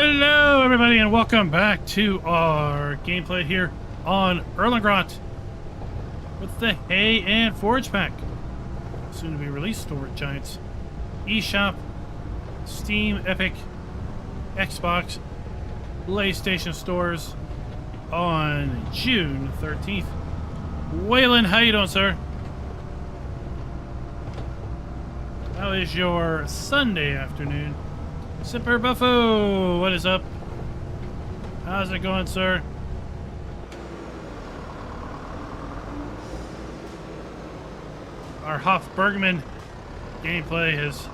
Hello, everybody, and welcome back to our gameplay here on Erlengrot with the Hay and Forage Pack. Soon to be released over at Giants eShop, Steam, Epic, Xbox, PlayStation stores on June 13th. Waylon, how you doing, sir? How is your Sunday afternoon? Simper Buffo, what is up? How's it going, sir? Our Hoff Bergman gameplay has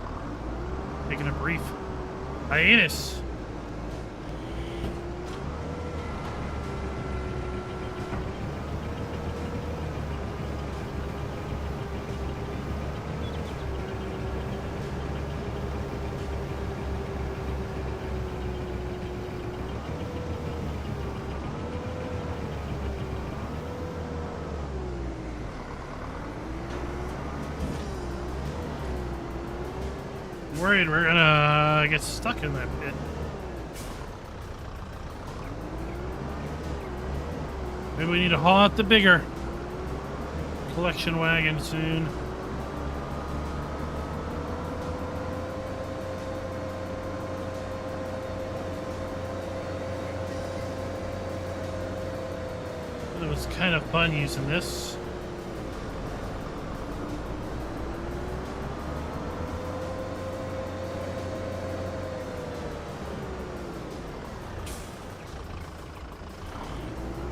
taken a brief hiatus. Worried we're gonna get stuck in that pit. Maybe we need to haul out the bigger collection wagon soon. It was kind of fun using this.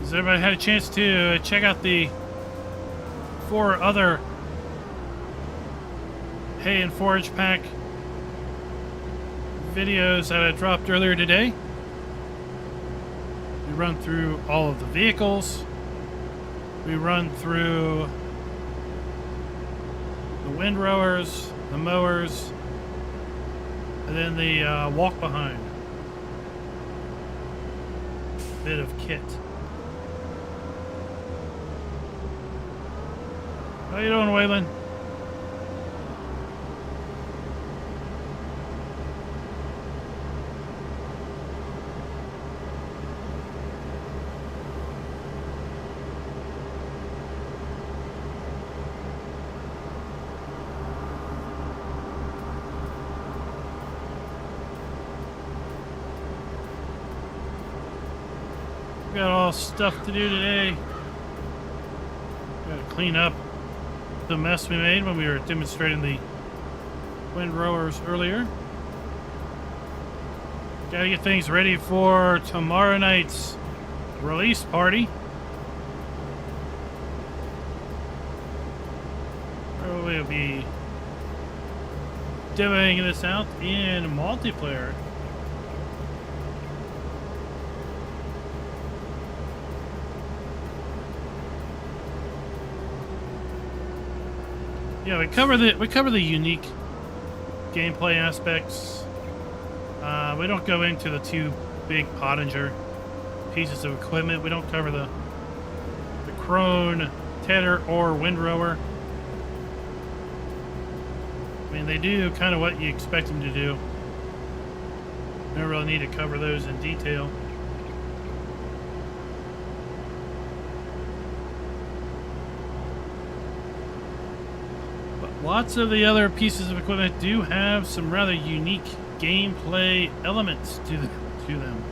Has everybody had a chance to check out the 4 other Hay and Forage Pack videos that I dropped earlier today? We run through all of the vehicles. We run through the windrowers, the mowers, and then the walk behind. Bit of kit. How you doing, Waylon? We got all stuff to do today. Gotta clean up the mess we made when we were demonstrating the windrowers earlier. Gotta get things ready for tomorrow night's release party. Where we'll be demoing this out in multiplayer. Yeah, we cover the unique gameplay aspects. We don't go into the 2 big Pottinger pieces of equipment. We don't cover the crone, tedder, or windrower. I mean, they do kind of what you expect them to do. We don't really need to cover those in detail. Lots of the other pieces of equipment do have some rather unique gameplay elements to them.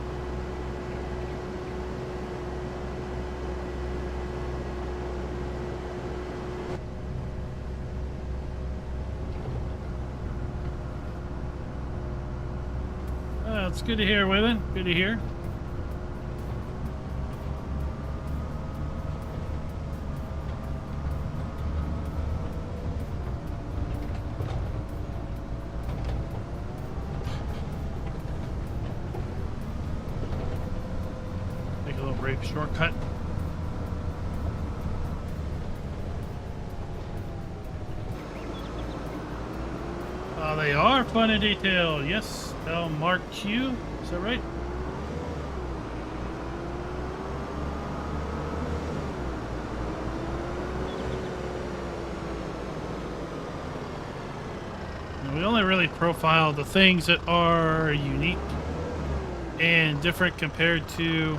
It's good to hear, Waylon. Good to hear. Shortcut. They are fun in detail. Yes, Mark Q. Is that right? And we only really profile the things that are unique and different compared to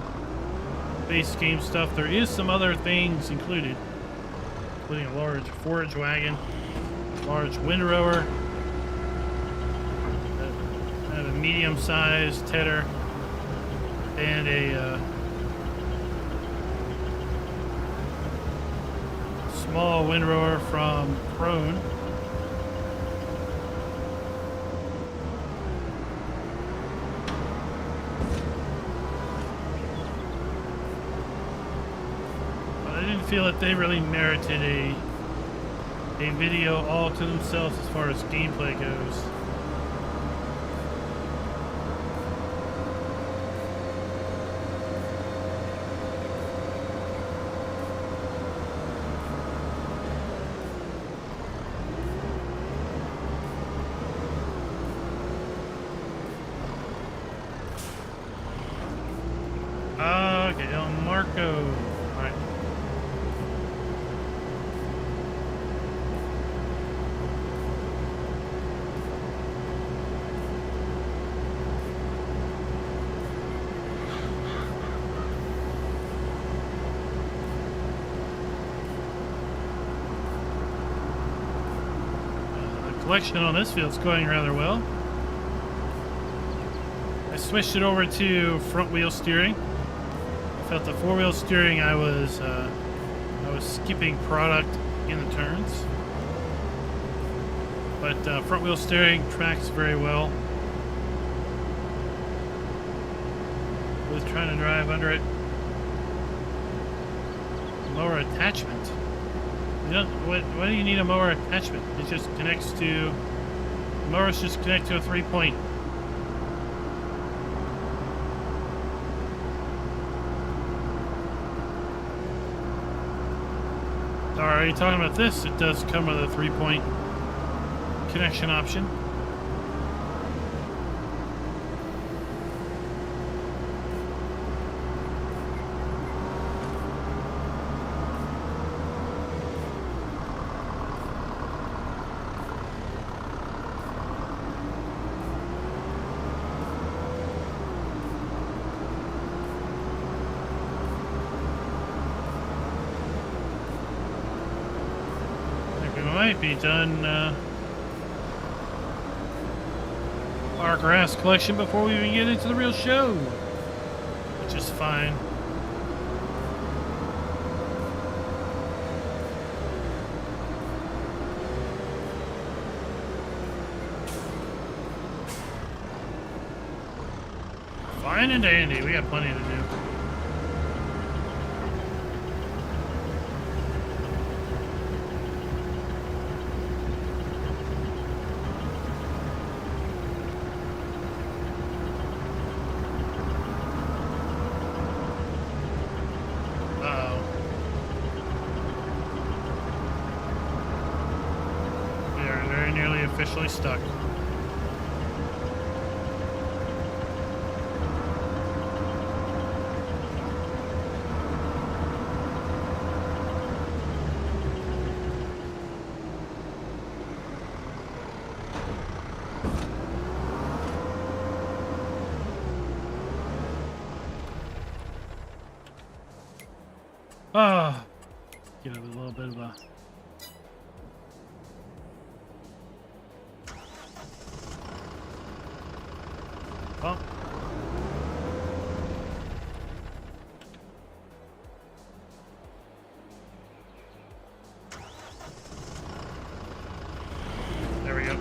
base game stuff. There is some other things included, including a large forage wagon, large windrower, kind of a medium-sized tedder, and a small windrower from Prone. I didn't feel that they really merited a video all to themselves as far as gameplay goes. Okay, El Marco. All right. The collection on this field is going rather well. I switched it over to front wheel steering. I felt the four-wheel steering I was skipping product in the turns, but front wheel steering tracks very well. I was trying to drive under it. Mower attachment. You know, why do you need a mower attachment? It just connects to, the mowers just connect to a 3-point. Are you talking about this? It does come with a 3-point connection option. Might be done our grass collection before we even get into the real show, which is fine. Fine and dandy. We got plenty to do. Officially stuck. Get a little bit of a bump. There we go.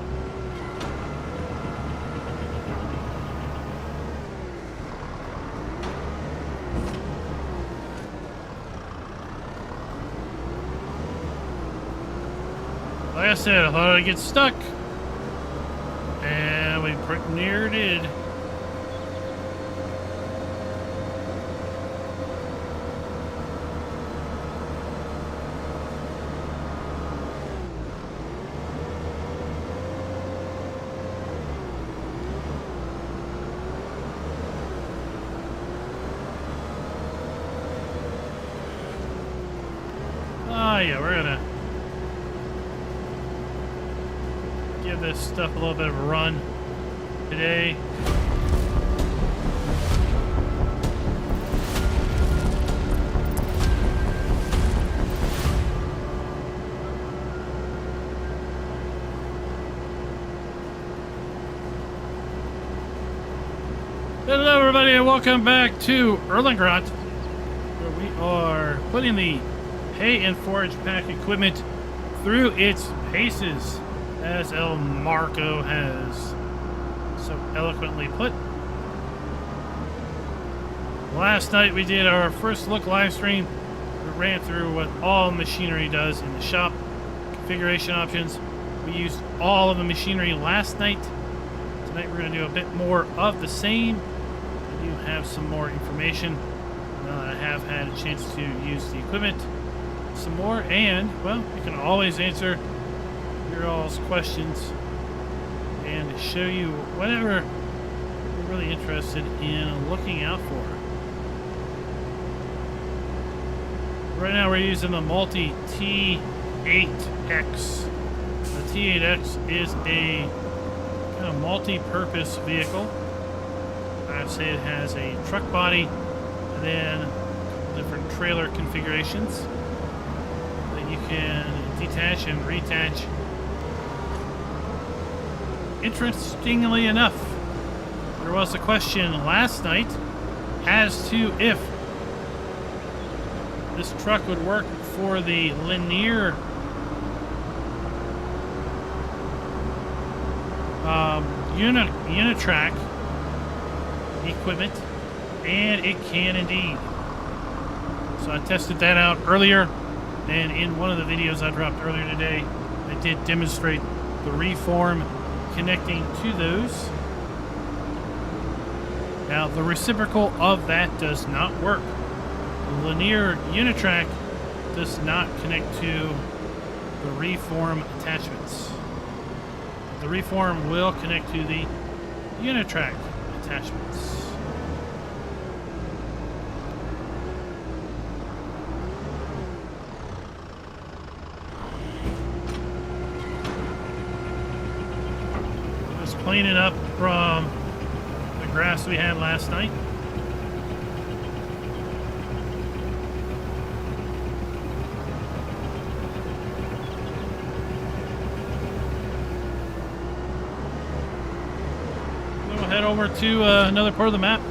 Like I said, I thought I'd get stuck, and we pretty near did. Oh yeah, we're gonna give this stuff a little bit of a run today. everybody, and welcome back to Erlengrot, where we are putting the hay and forage pack equipment through its paces, as El Marco has so eloquently put. Last night we did our first look live stream. We ran through what all machinery does in the shop, configuration options. We used all of the machinery last night. Tonight we're going to do a bit more of the same. I do have some more information. I have had a chance to use the equipment some more, and, well, we can always answer your all's questions and show you whatever you're really interested in looking out for. Right now we're using the Multi T8X. The T8X is a kind of multi-purpose vehicle. I'd say it has a truck body and then different trailer configurations that you can detach and reattach. Interestingly enough, there was a question last night as to if this truck would work for the linear Unitrack equipment, and it can indeed. So I tested that out earlier, and in one of the videos I dropped earlier today, I did demonstrate the reform connecting to those. Now, the reciprocal of that does not work. The linear Unitrack does not connect to the reform attachments. The reform will connect to the Unitrack attachments. Just cleaning up from the grass we had last night. Head over to another part of the map.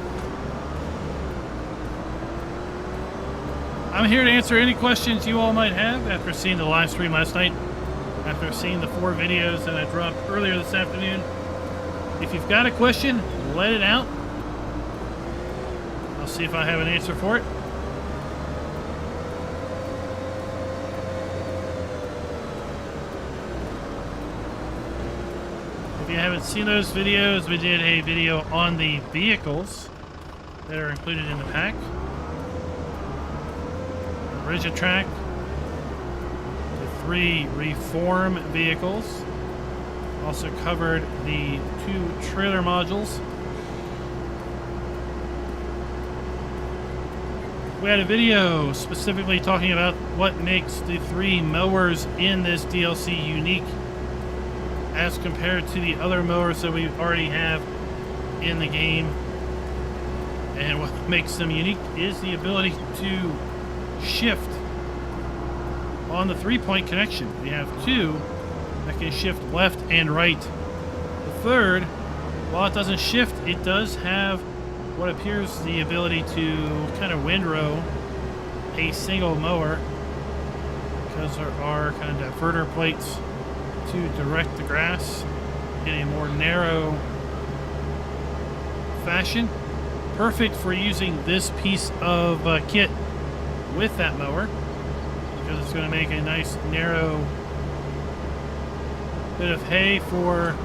I'm here to answer any questions you all might have after seeing the live stream last night, after seeing the 4 videos that I dropped earlier this afternoon. If you've got a question, let it out. I'll see if I have an answer for it. If you haven't seen those videos, we did a video on the vehicles that are included in the pack. The Rigitrack, the 3 reform vehicles, also covered the 2 trailer modules. We had a video specifically talking about what makes the 3 mowers in this DLC unique as compared to the other mowers that we already have in the game. And what makes them unique is the ability to shift on the 3-point connection. We have 2 that can shift left and right. The third, while it doesn't shift, it does have what appears the ability to kind of windrow a single mower, because there are kind of diverter plates to direct the grass in a more narrow fashion. Perfect for using this piece of kit with that mower, because it's going to make a nice narrow bit of hay for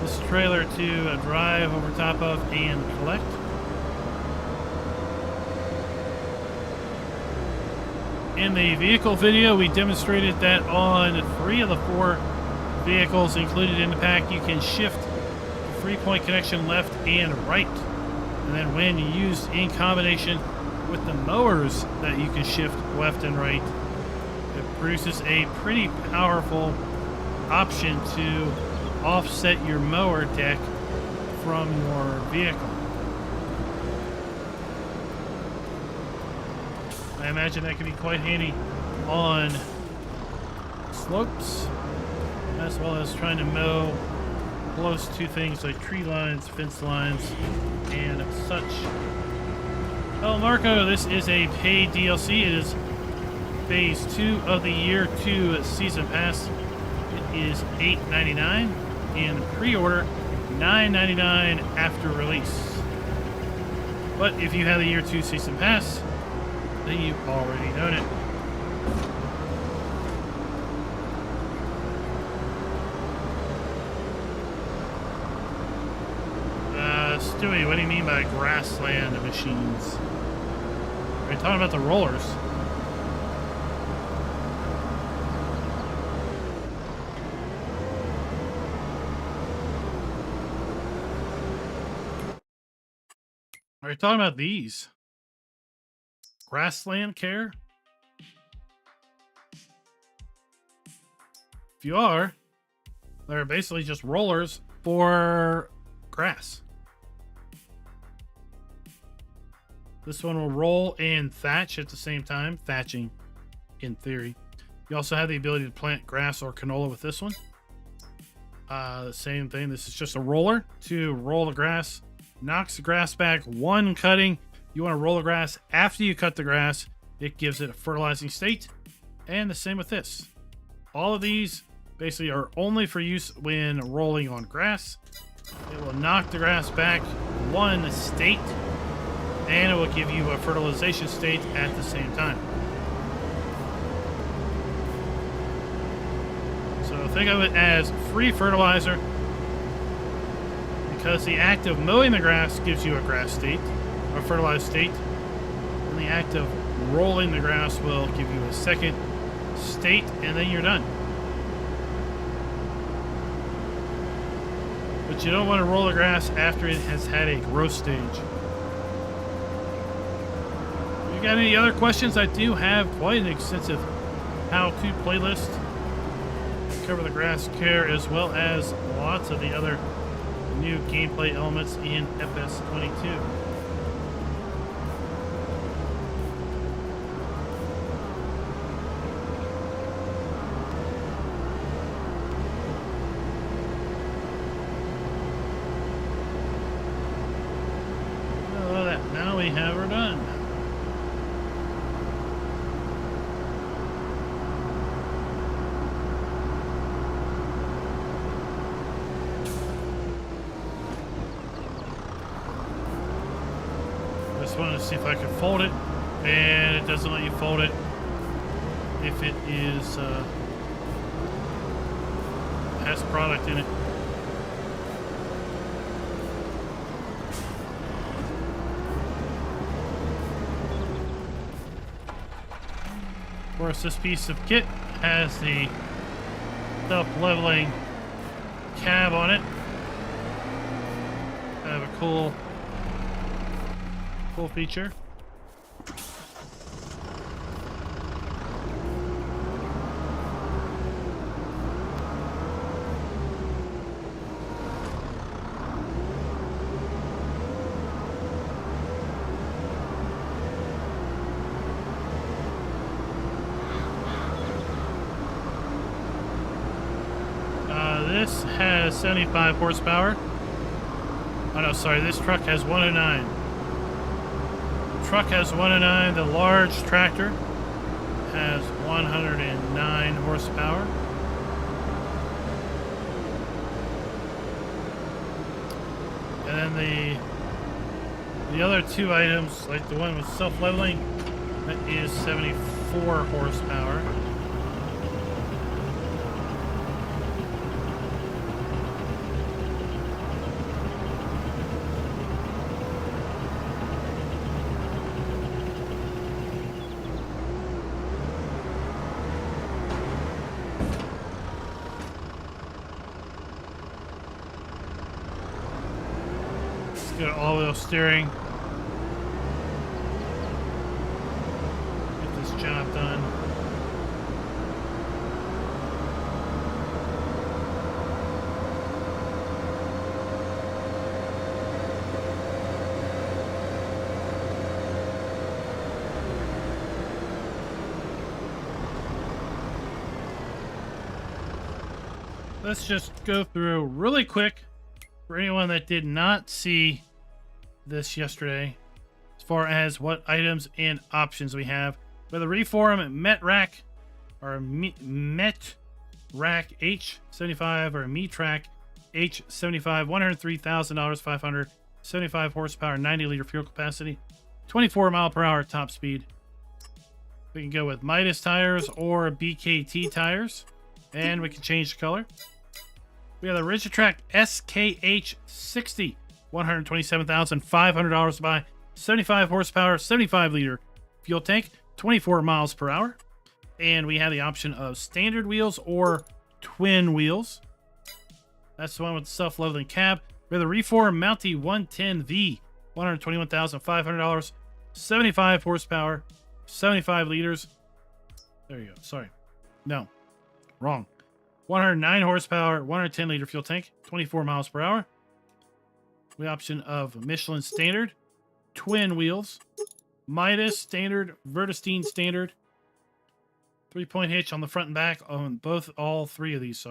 this trailer to drive over top of and collect. In the vehicle video, we demonstrated that on 3 of the 4 vehicles included in the pack, you can shift the 3-point connection left and right. And then when used in combination with the mowers that you can shift left and right, it produces a pretty powerful option to offset your mower deck from your vehicle. I imagine that can be quite handy on slopes, as well as trying to mow close to things like tree lines, fence lines, and such. Oh, Marco, this is a paid DLC. It is Phase 2 of the Year 2 Season Pass. It is $8.99 and pre-order $9.99 after release. But if you have the Year 2 Season Pass, then you already own it. Stewie, what do you mean by grassland machines? Are you talking about the rollers? Are you talking about these? Grassland care? If you are, they're basically just rollers for grass. This one will roll and thatch at the same time. Thatching, in theory. You also have the ability to plant grass or canola with this one. The same thing. This is just a roller to roll the grass. Knocks the grass back one cutting. You want to roll the grass after you cut the grass. It gives it a fertilizing state. And the same with this. All of these basically are only for use when rolling on grass. It will knock the grass back one state. And it will give you a fertilization state at the same time. So think of it as free fertilizer, because the act of mowing the grass gives you a grass state, a fertilized state, and the act of rolling the grass will give you a second state, and then you're done. But you don't want to roll the grass after it has had a growth stage. If you got any other questions, I do have quite an extensive how-to playlist. I cover the grass care as well as lots of the other new gameplay elements in FS22. Oh, that now we have her done. Wanted to see if I could fold it, and it doesn't let you fold it if it is has product in it. Of course, this piece of kit has the self-leveling cab on it. I have a cool feature. This has 75 horsepower. Oh no, sorry, this truck has 109. Truck has 109. The large tractor has 109 horsepower. And then the other two items, like the one with self-leveling, that is 74 horsepower. Got all-wheel steering. Get this job done. Let's just go through really quick For anyone that did not see this yesterday, as far as what items and options we have, with a Reform Met Rack or Met Rack H75 or Metrack H75, $103,000, 575 horsepower, 90 liter fuel capacity, 24 mile per hour top speed. We can go with Midas tires or BKT tires, and we can change the color. We have the Rigitrack SKH 60, $127,500 to buy, 75 horsepower, 75 liter fuel tank, 24 miles per hour. And we have the option of standard wheels or twin wheels. That's the one with the self-leveling cab. We have the Reform Mountie 110V, $121,500, 75 horsepower, 75 liters. There you go. Sorry. No. Wrong. 109 horsepower, 110 liter fuel tank, 24 miles per hour. We option of Michelin Standard, twin wheels, Midas Standard, Vertistine Standard, 3-point hitch on the front and back on all three of these,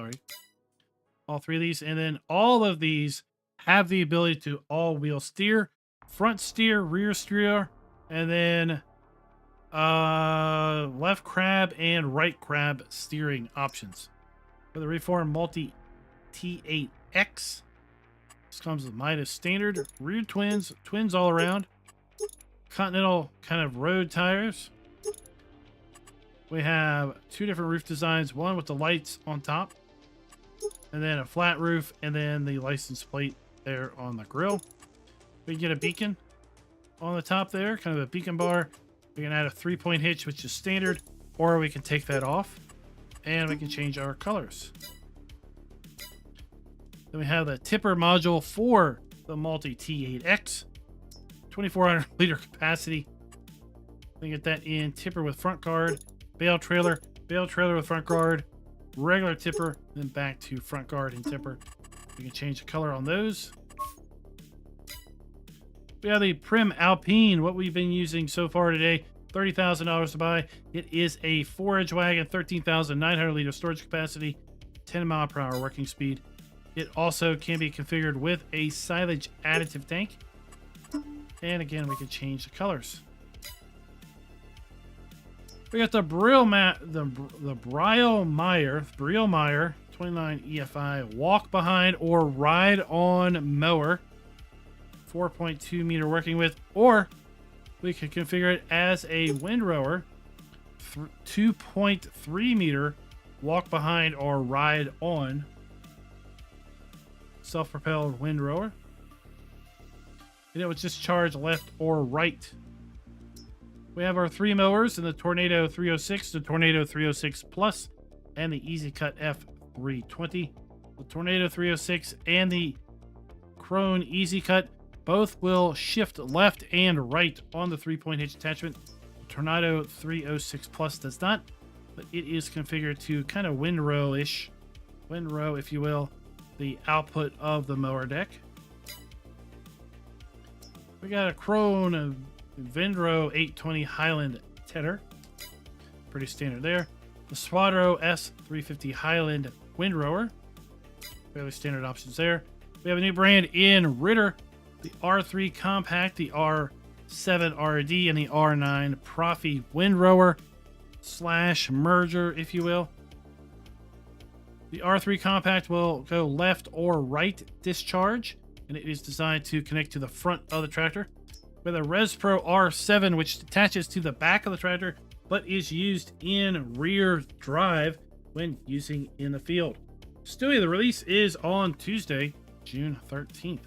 all three of these. And then all of these have the ability to all-wheel steer, front steer, rear steer, and then left crab and right crab steering options. For the Reform Multi T8X, this comes with Midas Standard, rear twins all around, Continental kind of road tires. We have two different roof designs, one with the lights on top, and then a flat roof, and then the license plate there on the grill. We can get a beacon on the top there, kind of a beacon bar. We can add a 3-point hitch, which is standard, or we can take that off, and we can change our colors. Then we have the tipper module for the Multi T8X, 2,400 liter capacity. We can get that in tipper with front guard, bale trailer with front guard, regular tipper, then back to front guard and tipper. We can change the color on those. We have the Prim Alpine, what we've been using so far today, $30,000 to buy. It is a forage wagon, 13,900 liter storage capacity, 10 mile per hour working speed. It also can be configured with a silage additive tank. And again, we can change the colors. We got the Brielmeyer 29 EFI walk behind or ride on mower, 4.2 meter working width, or we can configure it as a windrower, 2.3 meter walk behind or ride on self-propelled windrower. And it would just charge left or right. We have our 3 mowers in the Tornado 306, the Tornado 306 Plus, and the Easy Cut F320. The Tornado 306 and the Krone Easy Cut both will shift left and right on the 3-point hitch attachment. The Tornado 306 Plus does not, but it is configured to kind of windrow, if you will, the output of the mower deck. We got a Krone Vindro 820 Highland Tedder. Pretty standard there. The Swadro S350 Highland Windrower. Fairly standard options there. We have a new brand in Ritter. The R3 Compact, the R7 RD, and the R9 Profi Windrower / merger, if you will. The R3 Compact will go left or right discharge, and it is designed to connect to the front of the tractor. With a ResPro R7, which attaches to the back of the tractor, but is used in rear drive when using in the field. Stewie, the release is on Tuesday, June 13th.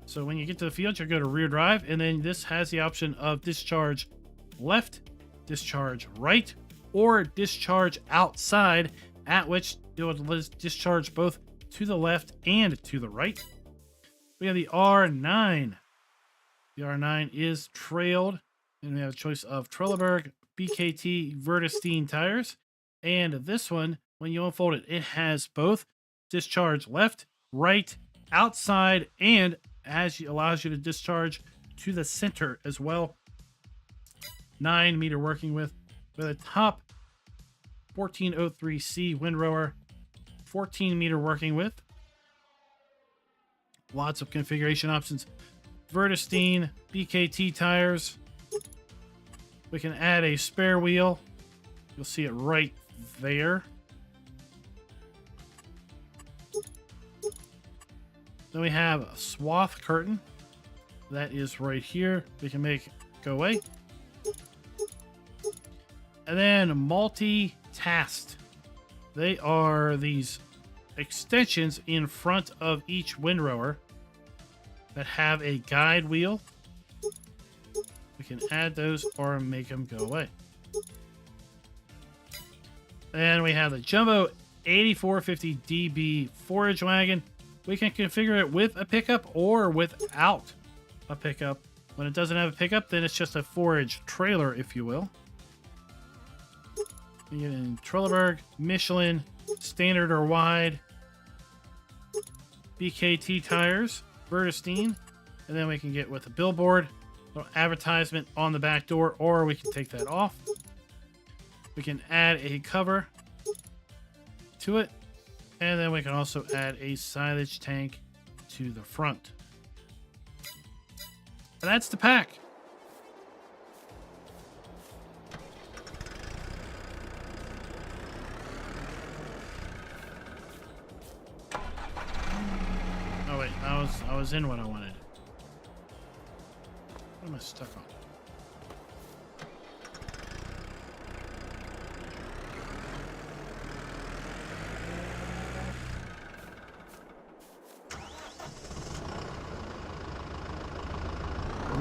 So when you get to the field, you'll go to rear drive, and then this has the option of discharge left, discharge right, or discharge outside, at which it will discharge both to the left and to the right. We have the R9. The R9 is trailed, and we have a choice of Trelleborg, BKT, Vertistine tires. And this one, when you unfold it, it has both discharge left, right, outside, and allows you to discharge to the center as well. 9 meter working width with a top 1403C windrower, 14 meter working width. Lots of configuration options. Vertistine, BKT tires. We can add a spare wheel. You'll see it right there. Then we have a swath curtain. That is right here. We can make go away. And then multi-tasked. They are these extensions in front of each windrower that have a guide wheel. We can add those or make them go away. Then we have the Jumbo 8450DB forage wagon. We can configure it with a pickup or without a pickup. When it doesn't have a pickup, then it's just a forage trailer, if you will. You get in Trelleborg, Michelin, standard or wide, BKT tires, Vertistine, and then we can get with a billboard, little advertisement on the back door, or we can take that off. We can add a cover to it, and then we can also add a silage tank to the front. And that's the pack. Oh wait, I was in what I wanted. What am I stuck on?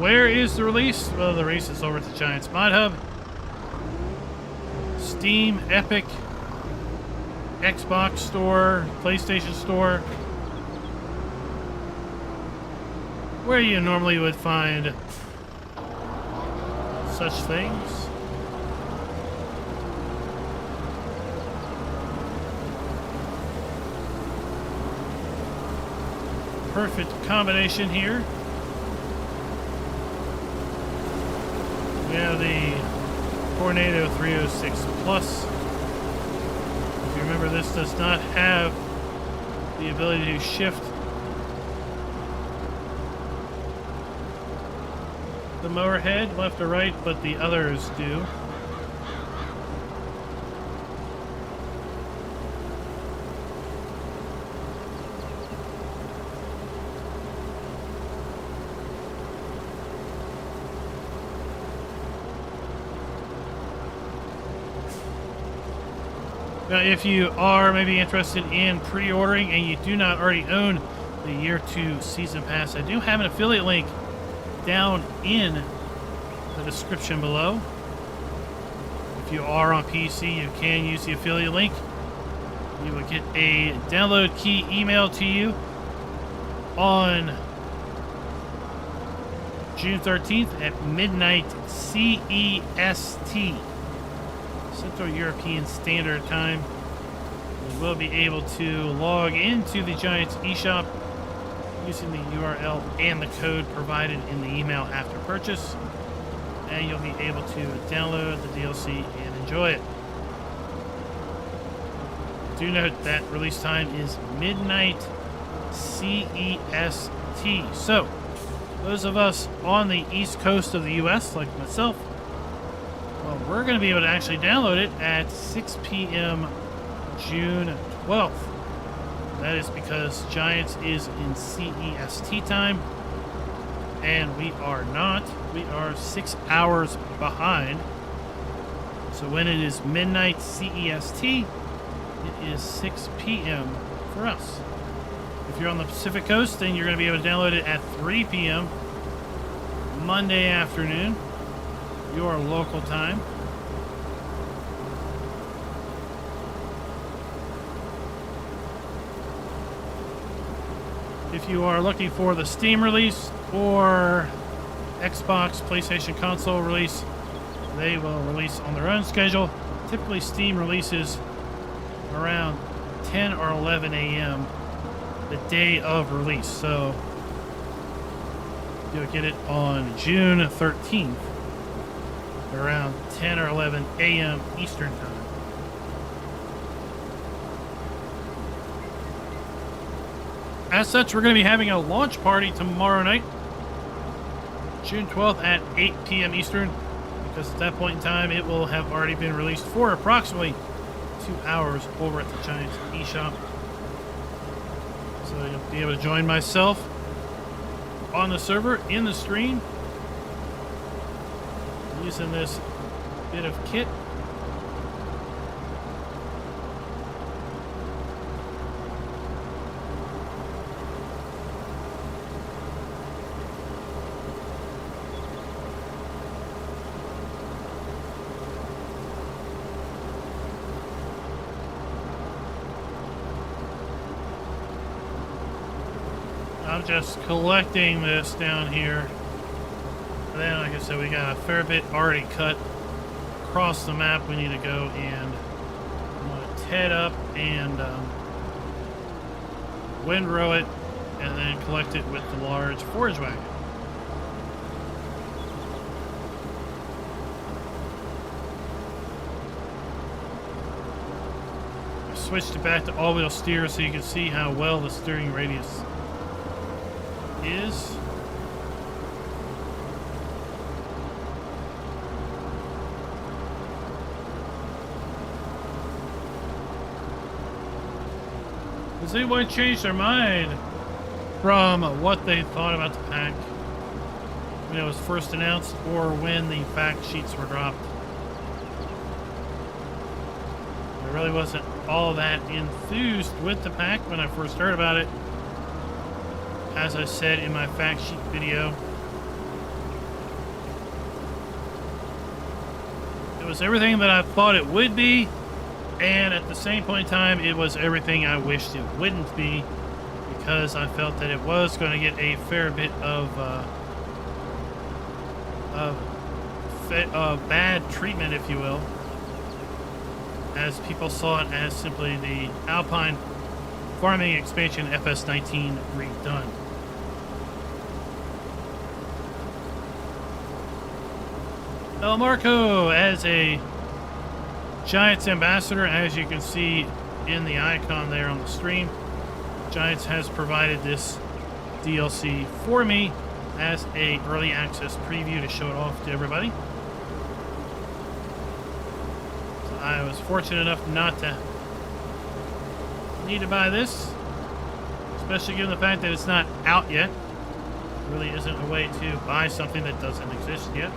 Where is the release? Well, the release is over at the Giants Mod Hub, Steam, Epic, Xbox Store, PlayStation Store, where you normally would find such things. Perfect combination here. We have the Tornado 306 Plus. If you remember, this does not have the ability to shift the mower head left or right, but the others do. Now, if you are maybe interested in pre-ordering and you do not already own the Year 2 Season Pass, I do have an affiliate link down in the description below. If you are on PC, you can use the affiliate link. You will get a download key emailed to you on June 13th at midnight CEST. Central European Standard Time. You will be able to log into the Giants eShop using the URL and the code provided in the email after purchase, and you'll be able to download the DLC and enjoy it. Do note that release time is midnight CEST. So, those of us on the east coast of the US, like myself, well, we're going to be able to actually download it at 6 p.m. June 12th. That is because Giants is in CEST time, and we are not. We are 6 hours behind. So when it is midnight CEST, it is 6 p.m. for us. If you're on the Pacific Coast, then you're going to be able to download it at 3 p.m. Monday afternoon, your local time. If you are looking for the Steam release or Xbox, PlayStation console release, they will release on their own schedule. Typically, Steam releases around 10 or 11 a.m. the day of release. So you'll get it on June 13th around 10 or 11 a.m. Eastern time. As such, we're going to be having a launch party tomorrow night, June 12th at 8 p.m. Eastern, because at that point in time, it will have already been released for approximately 2 hours over at the Giants eShop. So you'll be able to join myself on the server in the stream using this bit of kit. I'm just collecting this down here. And then, like I said, we got a fair bit already cut across the map. We need to go and head up and windrow it, and then collect it with the large forage wagon. I switched it back to all-wheel steer so you can see how well the steering radius is. Has anyone changed their mind from what they thought about the pack when it was first announced or when the fact sheets were dropped? I really wasn't all that enthused with the pack when I first heard about it. As I said in my fact sheet video, it was everything that I thought it would be, and at the same point in time, it was everything I wished it wouldn't be, because I felt that it was going to get a fair bit of bad treatment, if you will, as people saw it as simply the Alpine farming expansion FS19 redone. El Marco as a Giants ambassador, as you can see in the icon there on the stream. Giants has provided this DLC for me as a early access preview to show it off to everybody. So I was fortunate enough not to need to buy this, especially given the fact that it's not out yet. There really isn't a way to buy something that doesn't exist yet.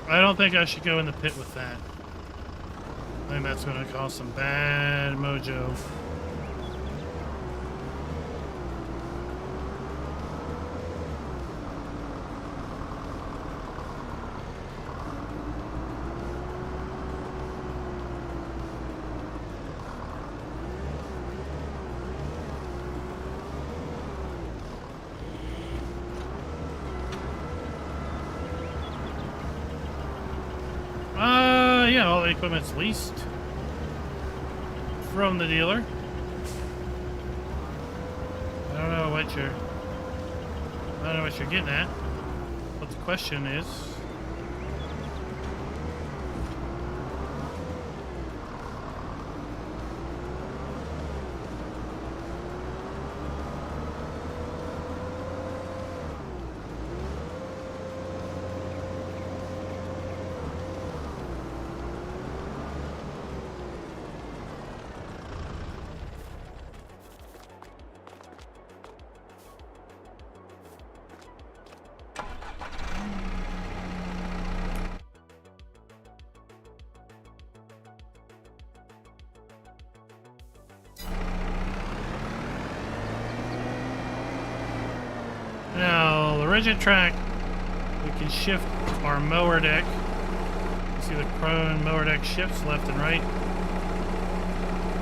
I don't think I should go in the pit with that. I think that's going to cause some bad mojo. Yeah, all the equipment's leased from the dealer. I don't know what you're getting at. What the question is. Now, the rigid track, we can shift our mower deck. You see the prone mower deck shifts left and right.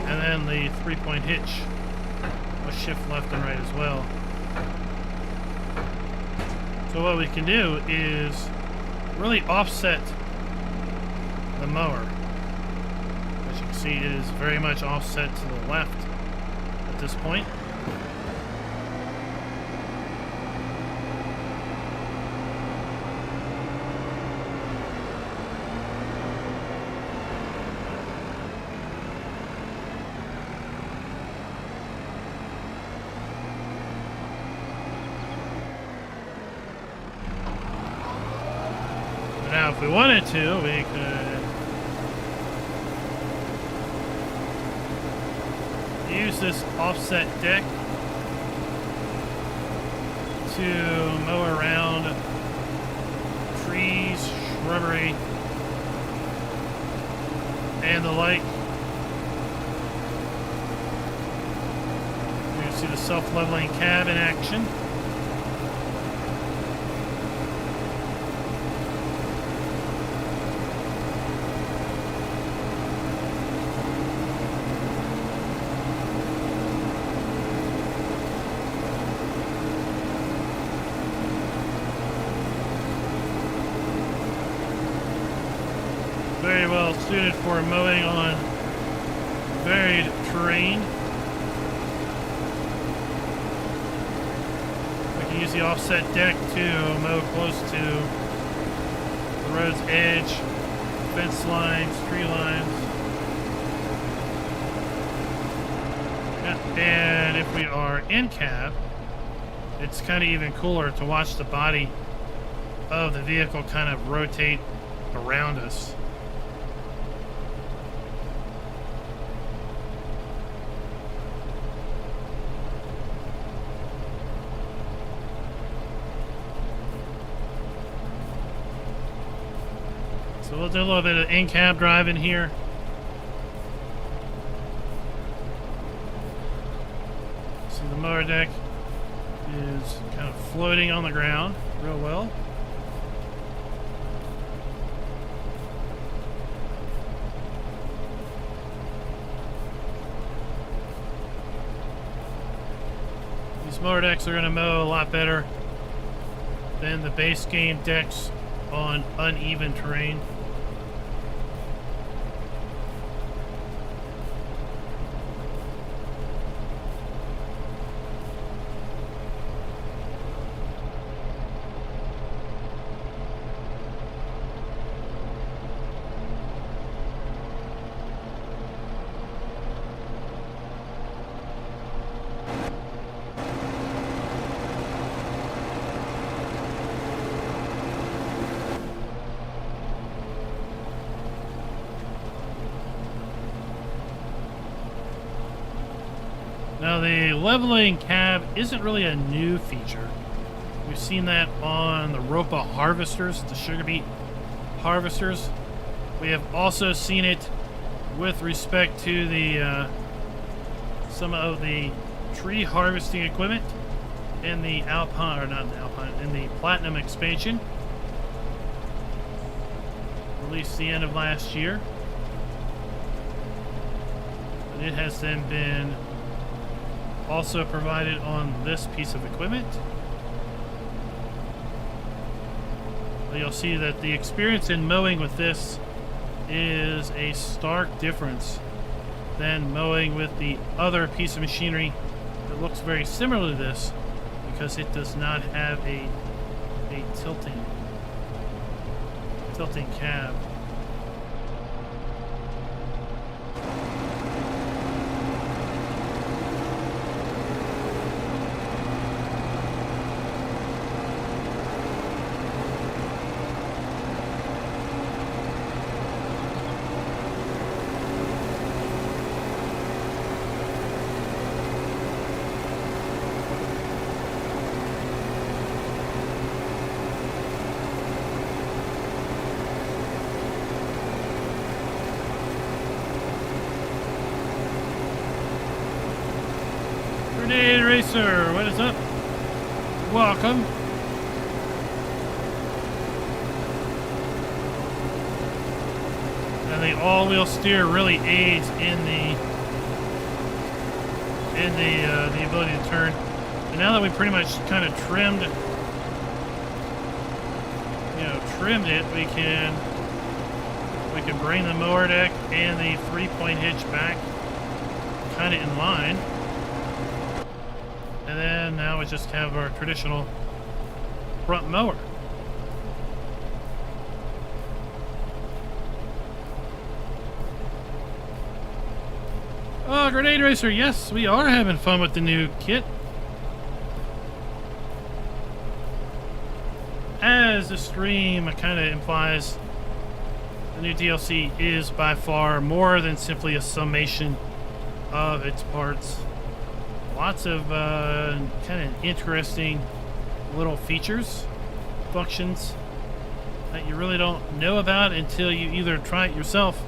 And then the 3-point hitch, shift left and right as well. So what we can do is really offset the mower. As you can see, it is very much offset to the left at this point. Now, if we wanted to, we could use this offset deck to mow around trees, shrubbery, and the like. You can see the self-leveling cab in action. Very well suited for mowing on varied terrain. We can use the offset deck to mow close to the road's edge, fence lines, tree lines. And if we are in cab, it's kind of even cooler to watch the body of the vehicle kind of rotate around us. So we'll do a little bit of in-cab driving here. See, the mower deck is kind of floating on the ground real well. These mower decks are going to mow a lot better than the base game decks on uneven terrain. Now, the leveling cab isn't really a new feature. We've seen that on the Ropa harvesters, the sugar beet harvesters. We have also seen it with respect to the some of the tree harvesting equipment in the Alpine, or not the Alpine, in the Platinum expansion, released the end of last year. But it has then been also provided on this piece of equipment. You'll see that the experience in mowing with this is a stark difference than mowing with the other piece of machinery that looks very similar to this, because it does not have a tilting cab. Grenade Racer, what is up? Welcome. And the all-wheel steer really aids in the and the ability to turn. And now that we pretty much kind of trimmed it, we can bring the mower deck and the 3-point hitch back kind of in line. And then now we just have our traditional front mower. Oh, Grenade Racer, yes, we are having fun with the new kit. As the stream kind of implies, the new DLC is by far more than simply a summation of its parts. Lots of kind of interesting little features, functions that you really don't know about until you either try it yourself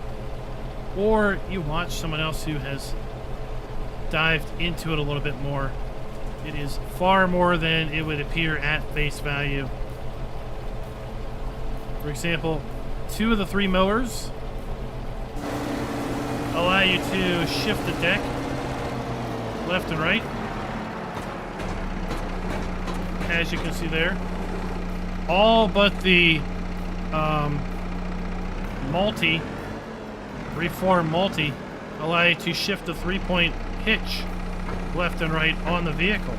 or you watch someone else who has dived into it a little bit more. It is far more than it would appear at face value. For example, 2 of the 3 mowers allow you to shift the deck left and right, as you can see there. All but the reform multi allow you to shift the 3-point hitch left and right on the vehicle.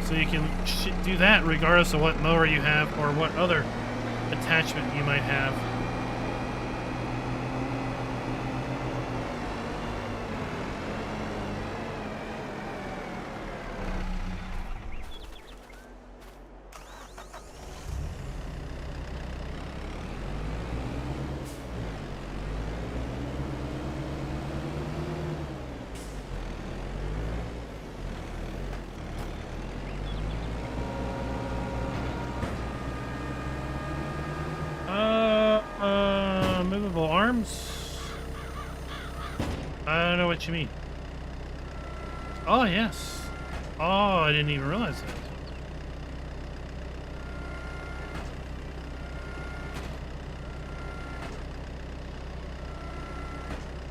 So you can do that regardless of what mower you have or what other attachment you might have. Movable arms? I don't know what you mean. Oh, yes. Oh, I didn't even realize that.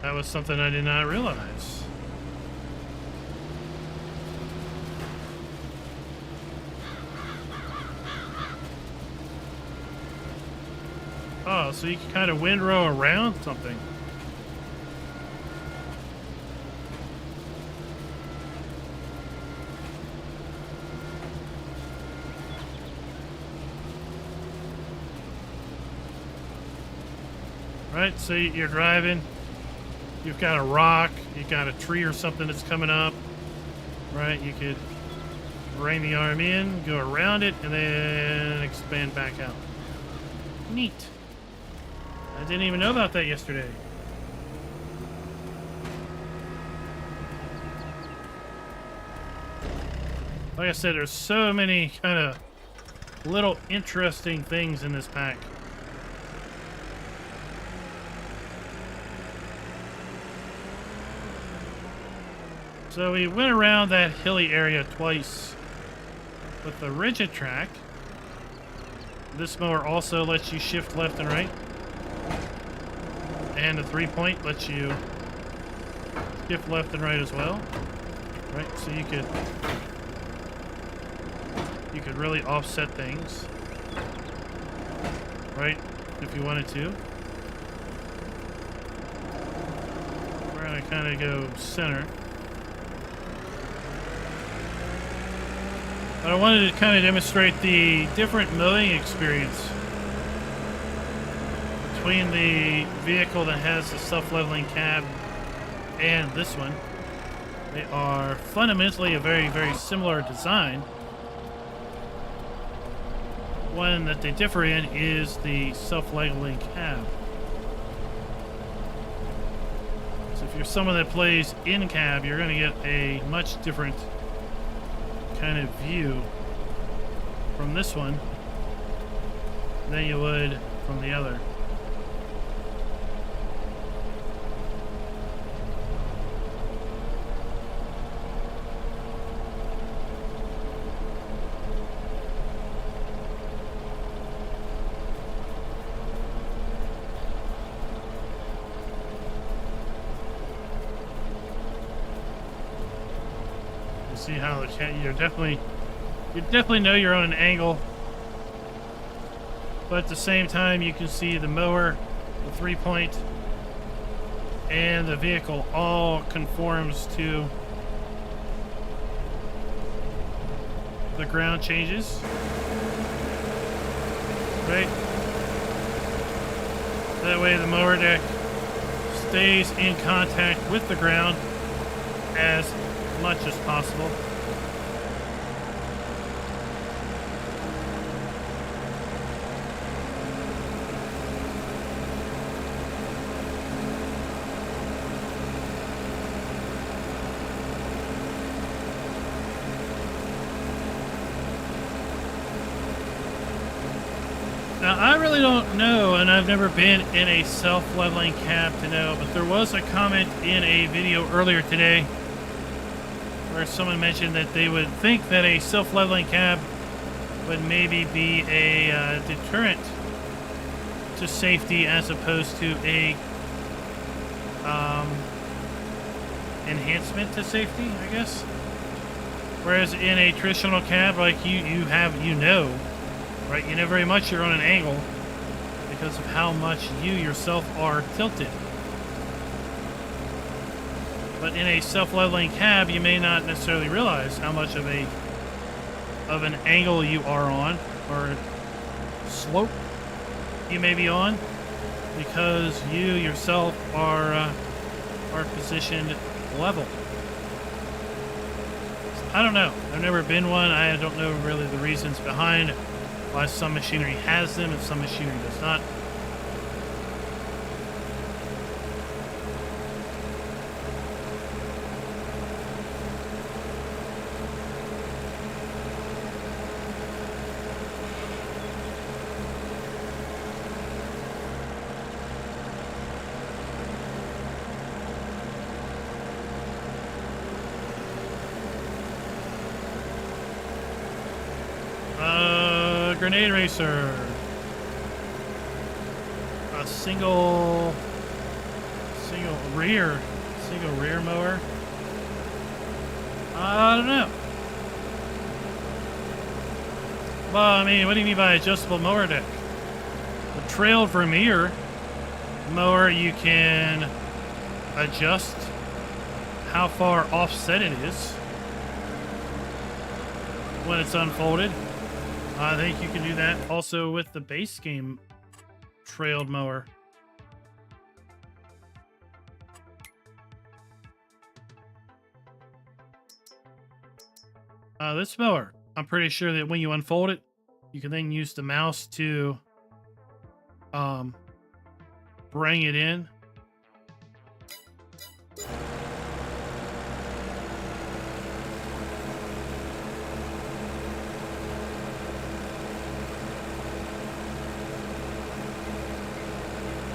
That was something I did not realize. Oh, so you can kind of windrow around something. Right, so you're driving, you've got a rock, you've got a tree or something that's coming up, right? You could bring the arm in, go around it, and then expand back out. Neat. I didn't even know about that yesterday. Like I said, there's so many kind of little interesting things in this pack. So we went around that hilly area twice with the rigid track. This mower also lets you shift left and right. And the 3-point lets you shift left and right as well. Right, so you could really offset things. Right, if you wanted to. We're gonna kind of go center. But I wanted to kind of demonstrate the different mowing experience between the vehicle that has the self-leveling cab and this one. They are fundamentally a very, very similar design. One that they differ in is the self-leveling cab. So if you're someone that plays in cab, you're going to get a much different kind of view from this one than you would from the other. see how the you definitely know you're on an angle, but at the same time you can see the mower, the 3-point, and the vehicle all conforms to the ground changes, right? That way the mower deck stays in contact with the ground as much as possible. Now, I really don't know, and I've never been in a self-leveling cab to know, but there was a comment in a video earlier today where someone mentioned that they would think that a self-leveling cab would maybe be a deterrent to safety as opposed to a enhancement to safety, I guess. Whereas in a traditional cab, like right, you know very much you're on an angle because of how much you yourself are tilted. But in a self-leveling cab, you may not necessarily realize how much of an angle you are on, or slope you may be on, because you yourself are positioned level. So, I don't know. I've never been one. I don't know really the reasons behind why some machinery has them and some machinery does not. Grenade racer. A single rear mower. I don't know. Well, I mean, what do you mean by adjustable mower deck? The trailed Vermeer mower, you can adjust how far offset it is when it's unfolded. I think you can do that also with the base game trailed mower. This mower, I'm pretty sure that when you unfold it, you can then use the mouse to bring it in.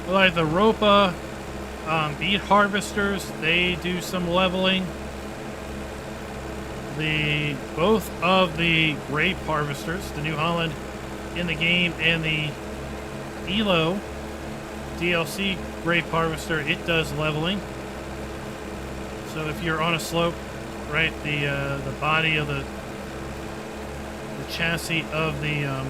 Like the Ropa beet harvesters, they do some leveling. Both of the grape harvesters, the New Holland in the game and the ELO DLC grape harvester, it does leveling. So if you're on a slope, right, the body of the chassis of the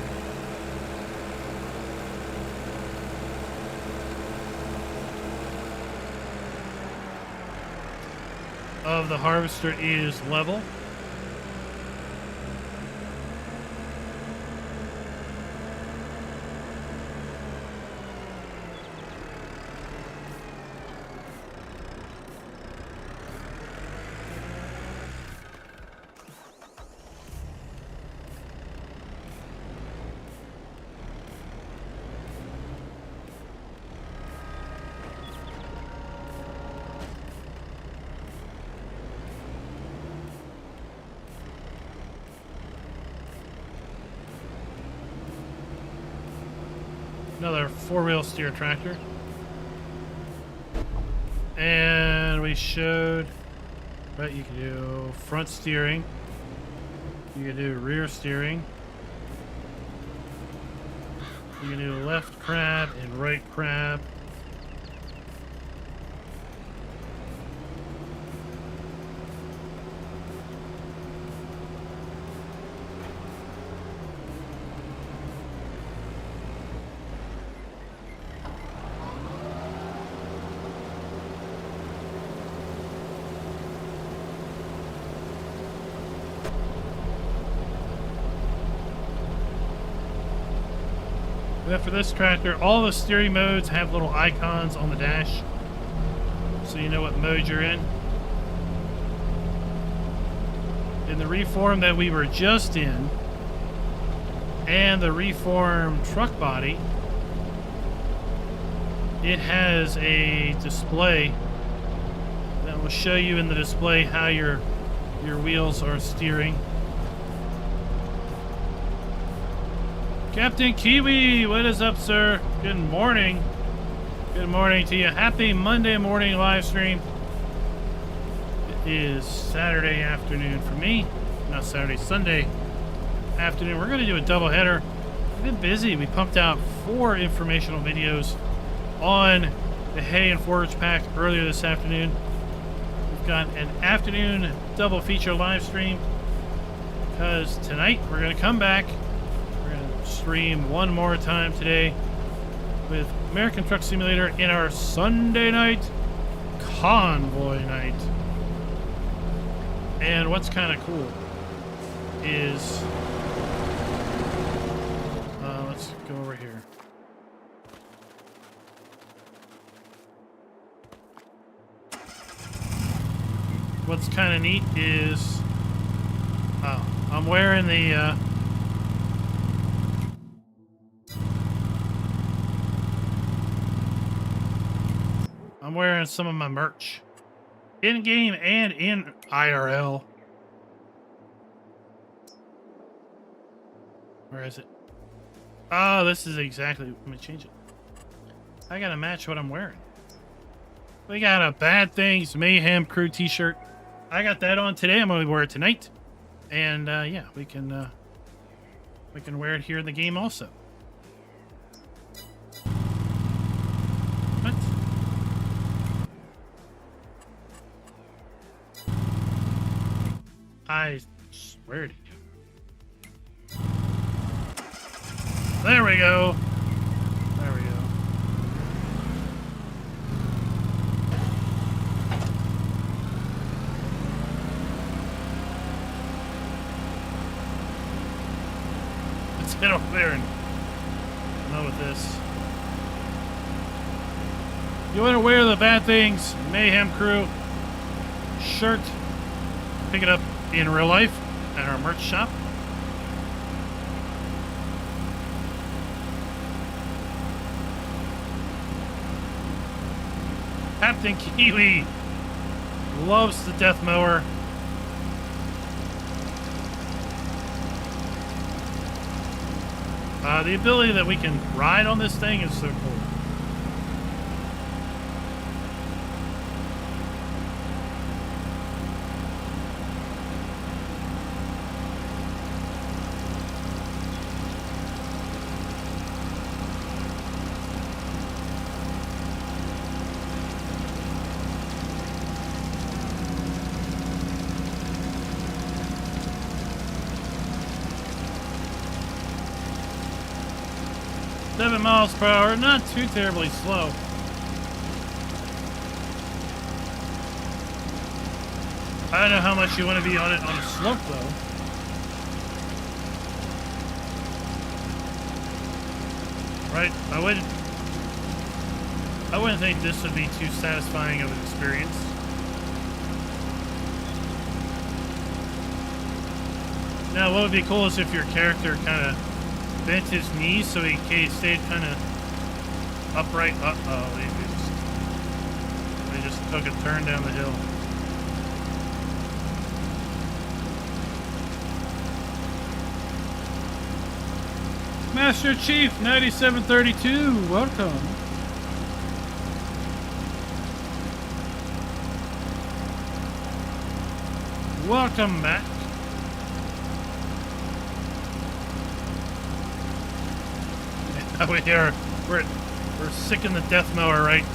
harvester is level. Another 4-wheel steer tractor. And we showed, right, you can do front steering. You can do rear steering. You can do left crab and right crab. Then for this tractor, all the steering modes have little icons on the dash, so you know what mode you're in. In the reform that we were just in, and the reform truck body, it has a display that will show you in the display how your wheels are steering. Captain Kiwi, what is up, sir? Good morning. Good morning to you. Happy Monday morning live stream. It is Saturday afternoon for me. Not Saturday, Sunday afternoon. We're going to do a double header. We've been busy. We pumped out 4 informational videos on the hay and forage pack earlier this afternoon. We've got an afternoon double feature live stream because tonight we're going to come back. Stream one more time today with American Truck Simulator in our Sunday night convoy night. And what's kind of cool is let's go over here. What's kind of neat is I'm wearing the I'm wearing some of my merch in-game and in IRL. Where is it? Oh, this is exactly... Let me change it. I gotta match what I'm wearing. We got a Bad Things Mayhem Crew t-shirt. I got that on today. I'm gonna wear it tonight. And yeah, we can wear it here in the game also. What? I swear to you. There we go. There we go. Let's get over there and know with this. You want to wear the Bad Things Mayhem Crew shirt? Pick it up in real life at our merch shop. Captain Kiwi loves the death mower. The ability that we can ride on this thing is so cool. Miles per hour, not too terribly slow. I don't know how much you want to be on it on a slope though. Right? I wouldn't think this would be too satisfying of an experience. Now what would be cool is if your character kind of bent his knees so he stayed kind of upright. Uh-oh, they just took a turn down the hill. Master Chief 9732, welcome. Welcome back. We're sick in the death mower, right?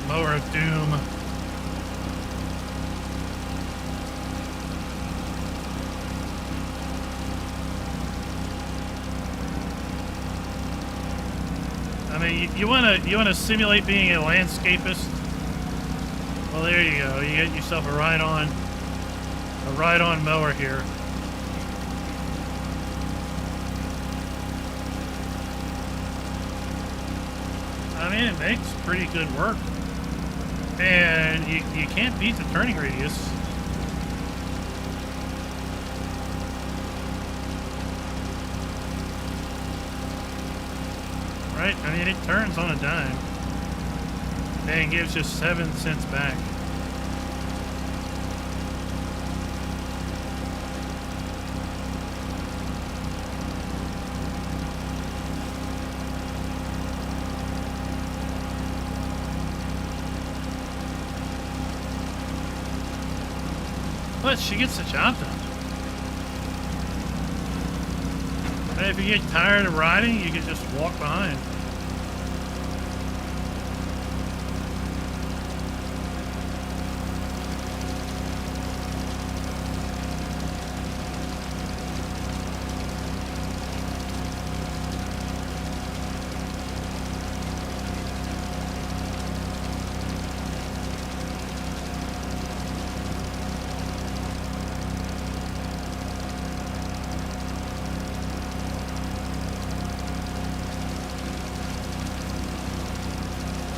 Mower of doom. I mean, you wanna simulate being a landscapist? Well, there you go. You get yourself a ride-on mower here. mean, it makes pretty good work. And you can't beat the turning radius. Right? I mean, it turns on a dime. And gives you 7 cents back. But she gets the job done. And if you get tired of riding, you can just walk behind.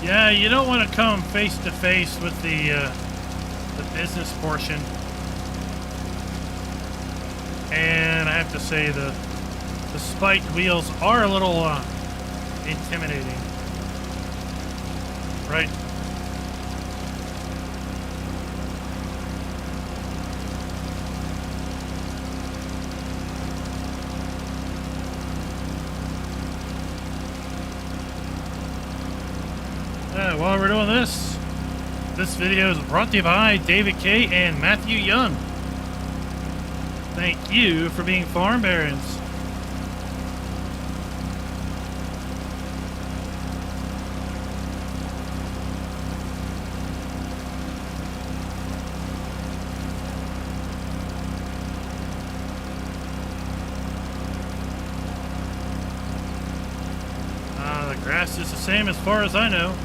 Yeah, you don't want to come face to face with the business portion. And I have to say the spiked wheels are a little intimidating. Right? While we're doing this video is brought to you by David K. and Matthew Young. Thank you for being farm barons. The grass is the same as far as I know.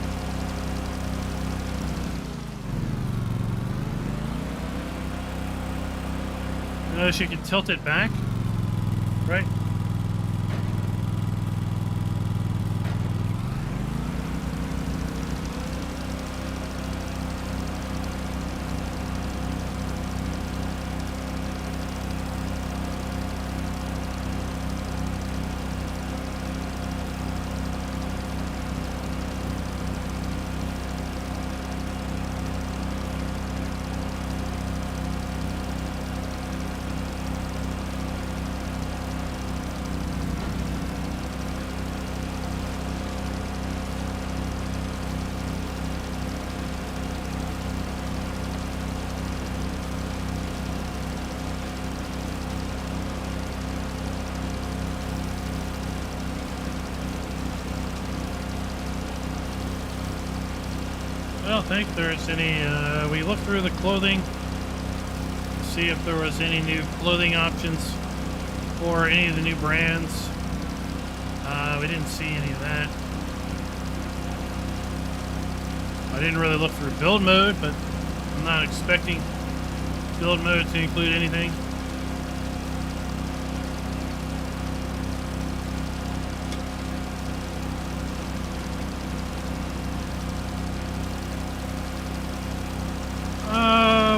Notice you can tilt it back, right? I don't think there's any, we looked through the clothing, see if there was any new clothing options for any of the new brands. We didn't see any of that. I didn't really look through build mode, but I'm not expecting build mode to include anything.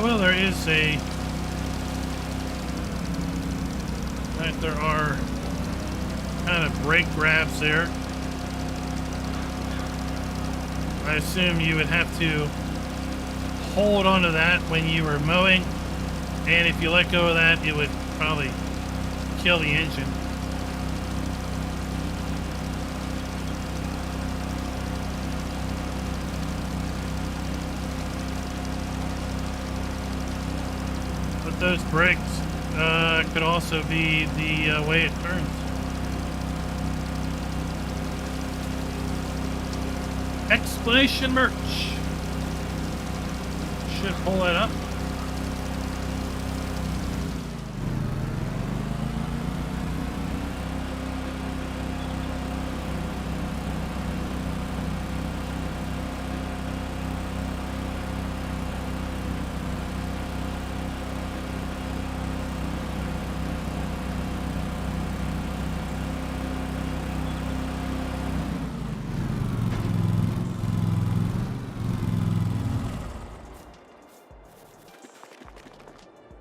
Well, there is there are kind of brake grabs there. I assume you would have to hold onto that when you were mowing, and if you let go of that, it would probably kill the engine. But those brakes could also be the way it turns. Explanation merch. Should pull that up.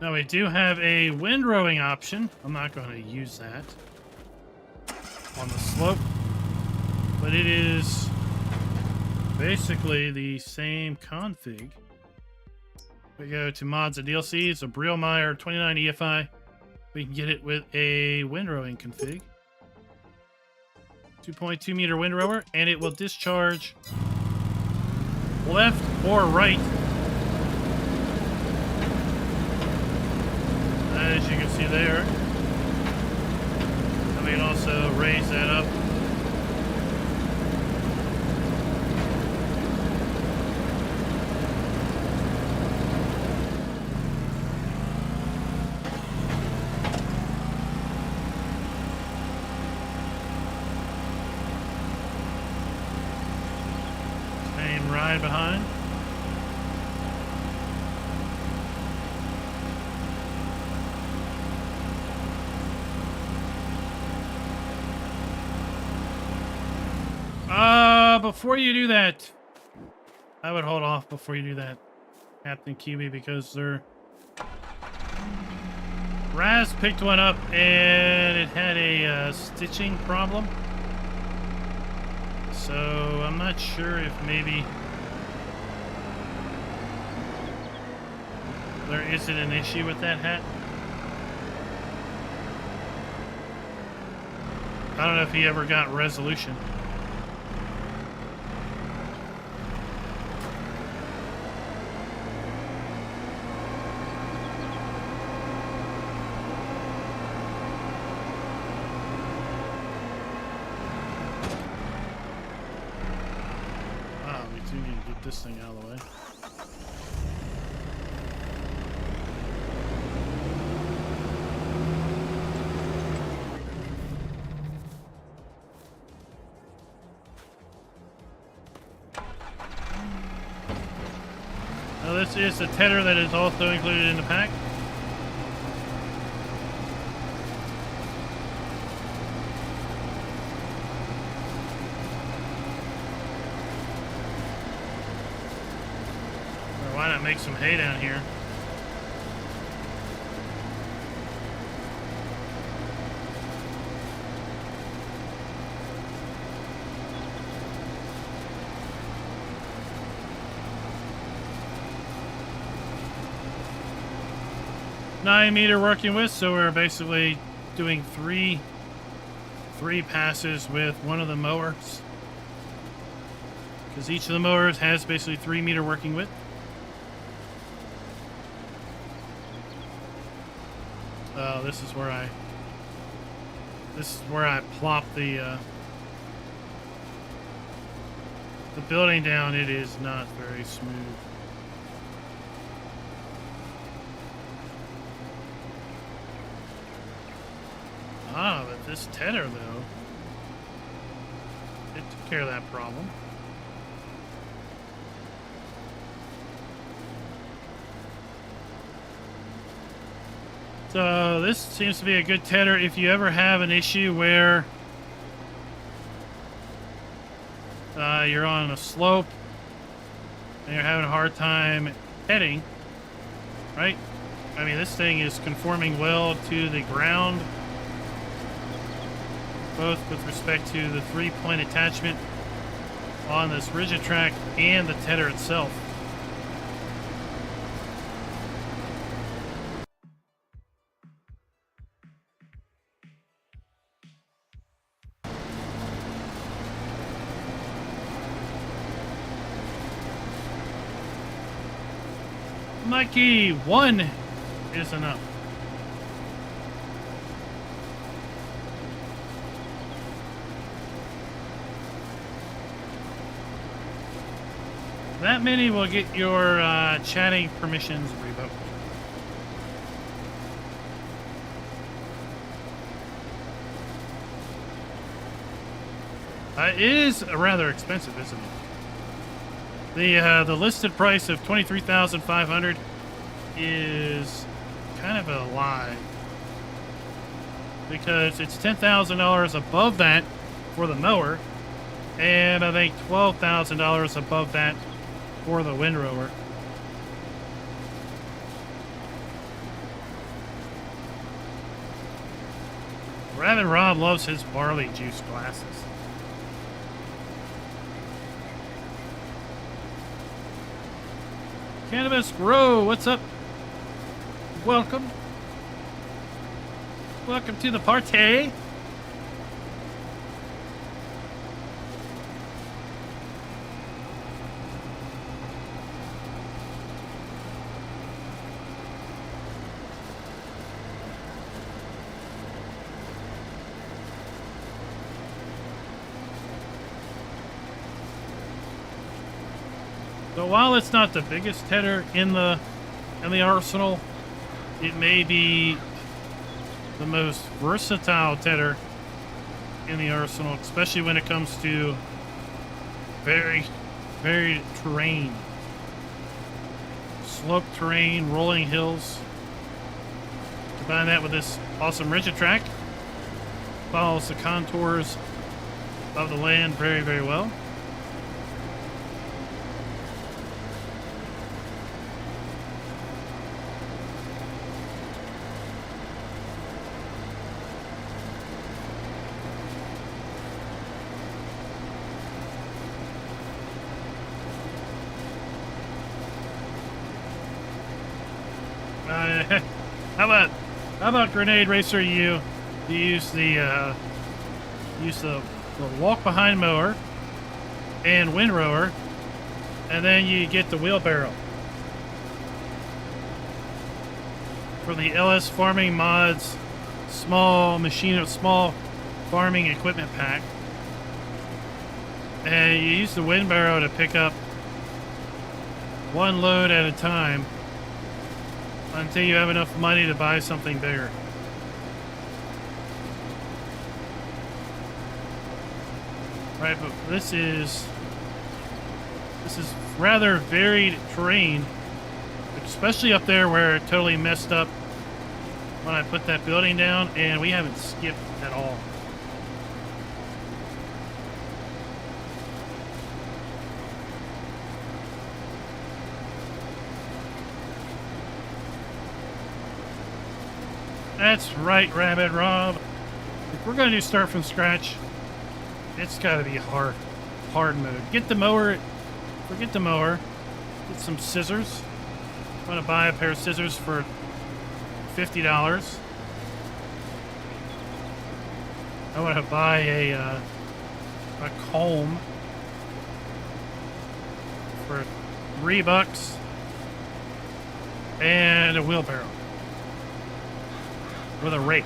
Now we do have a windrowing option. I'm not going to use that on the slope, but it is basically the same config. We go to mods and DLC. It's a Brielmeyer 29 EFI. We can get it with a windrowing config. 2.2 meter windrower, and it will discharge left or right. As you can see there. And we can also raise that up. Same ride behind. Before you do that, I would hold off before you do that, Captain QB, because they're... Raz picked one up and it had a stitching problem. So I'm not sure if maybe there isn't an issue with that hat. I don't know if he ever got resolution. This thing out of the way. Now this is a tedder that is also included in the pack. Why not make some hay down here? Nine-meter working width, so we're basically doing three passes with one of the mowers, because each of the mowers has basically 3-meter working width. This is where I plop the building down. It is not very smooth. But this tedder though, it took care of that problem. So this seems to be a good tedder if you ever have an issue where you're on a slope and you're having a hard time heading, right? I mean, this thing is conforming well to the ground, both with respect to the 3-point attachment on this rigid track and the tedder itself. Mikey, 1 is enough. That many will get your chatting permissions revoked. It is rather expensive, isn't it? The listed price of $23,500 is kind of a lie, because it's $10,000 above that for the mower, and I think $12,000 above that for the windrower. Rabbit Rob loves his barley juice glasses. Cannabis Grow, what's up? Welcome. Welcome to the party. So while it's not the biggest header in the arsenal, it may be the most versatile tedder in the arsenal, especially when it comes to varied terrain. Sloped terrain, rolling hills. Combine that with this awesome rigid track. Follows the contours of the land very, very well. How about Grenade Racer? You use the walk behind mower and windrower, and then you get the wheelbarrow for the LS Farming Mods small farming equipment pack, and you use the windbarrow to pick up one load at a time until you have enough money to buy something bigger. Right, but this is rather varied terrain, especially up there where it totally messed up when I put that building down, and we haven't skipped at all. That's right, Rabbit Rob. If we're going to do start from scratch, it's got to be hard mode. Get the mower. Forget the mower. Get some scissors. I'm going to buy a pair of scissors for $50. I want to buy a comb for $3 and a wheelbarrow with a rake.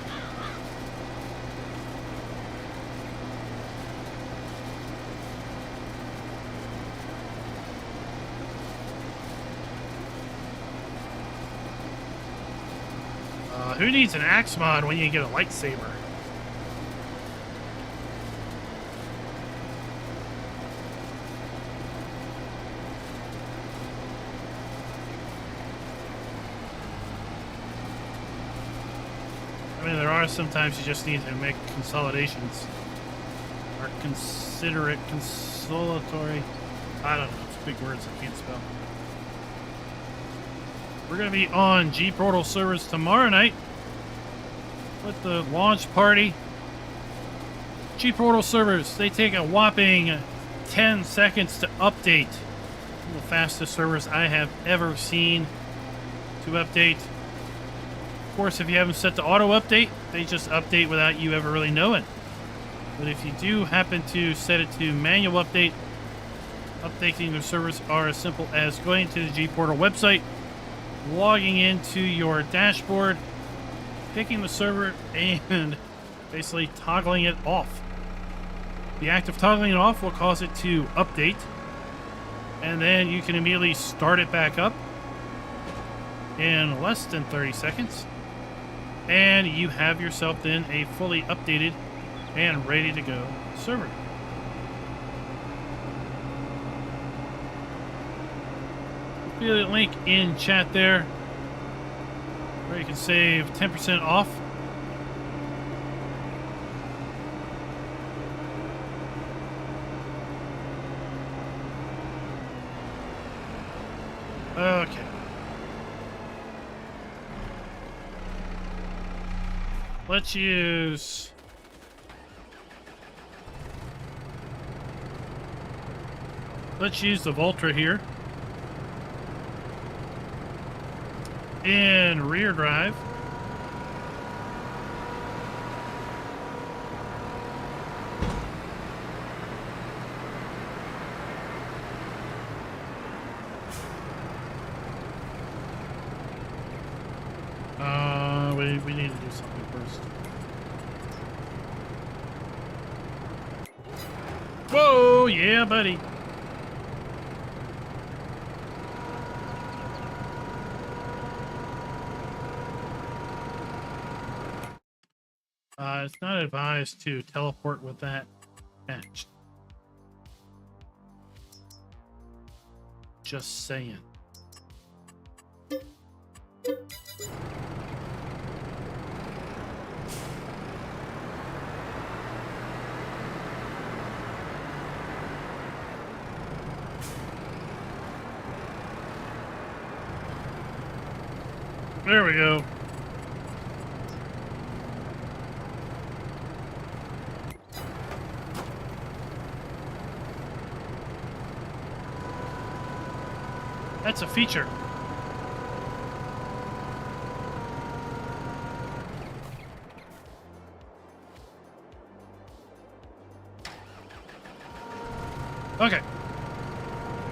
Who needs an axe mod when you get a lightsaber? I mean, there are sometimes you just need to make consolidations. Or considerate, consolatory. I don't know. It's big words I can't spell. We're going to be on G-Portal servers tomorrow night with the launch party. G-Portal servers, they take a whopping 10 seconds to update. The fastest servers I have ever seen to update. Of course, if you haven't set the auto update, they just update without you ever really knowing. But if you do happen to set it to manual update, updating the servers are as simple as going to the G-Portal website, logging into your dashboard, picking the server, and basically toggling it off. The act of toggling it off will cause it to update, and then you can immediately start it back up in less than 30 seconds, and you have yourself then a fully updated and ready to go server. The link in chat there where you can save 10% off. Okay. Let's use Let's use the Voltra here. In rear drive. We need to do something first. Whoa, yeah, buddy. It's not advised to teleport with that attached. Just saying. There we go. That's a feature. Okay.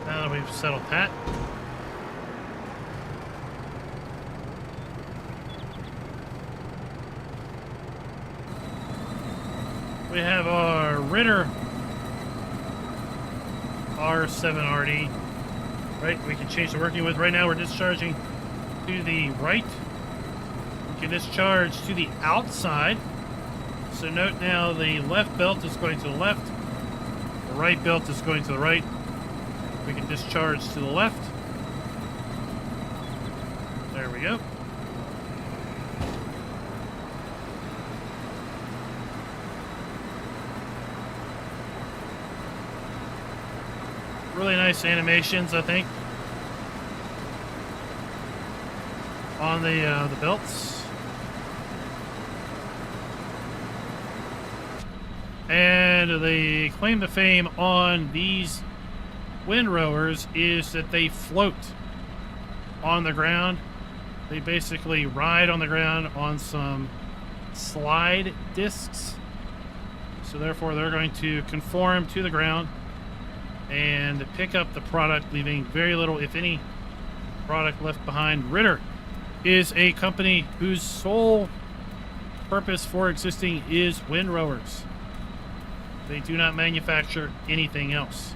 Now that we've settled that. We have our Ritter R7RD. Right, we can change the working with. Right now we're discharging to the right. We can discharge to the outside. So note now the left belt is going to the left. The right belt is going to the right. We can discharge to the left. There we go. Really nice animations, I think, on the belts. And the claim to fame on these windrowers is that they float on the ground. They basically ride on the ground on some slide discs. So therefore they're going to conform to the ground and pick up the product, leaving very little, if any, product left behind. Ritter is a company whose sole purpose for existing is windrowers. They do not manufacture anything else.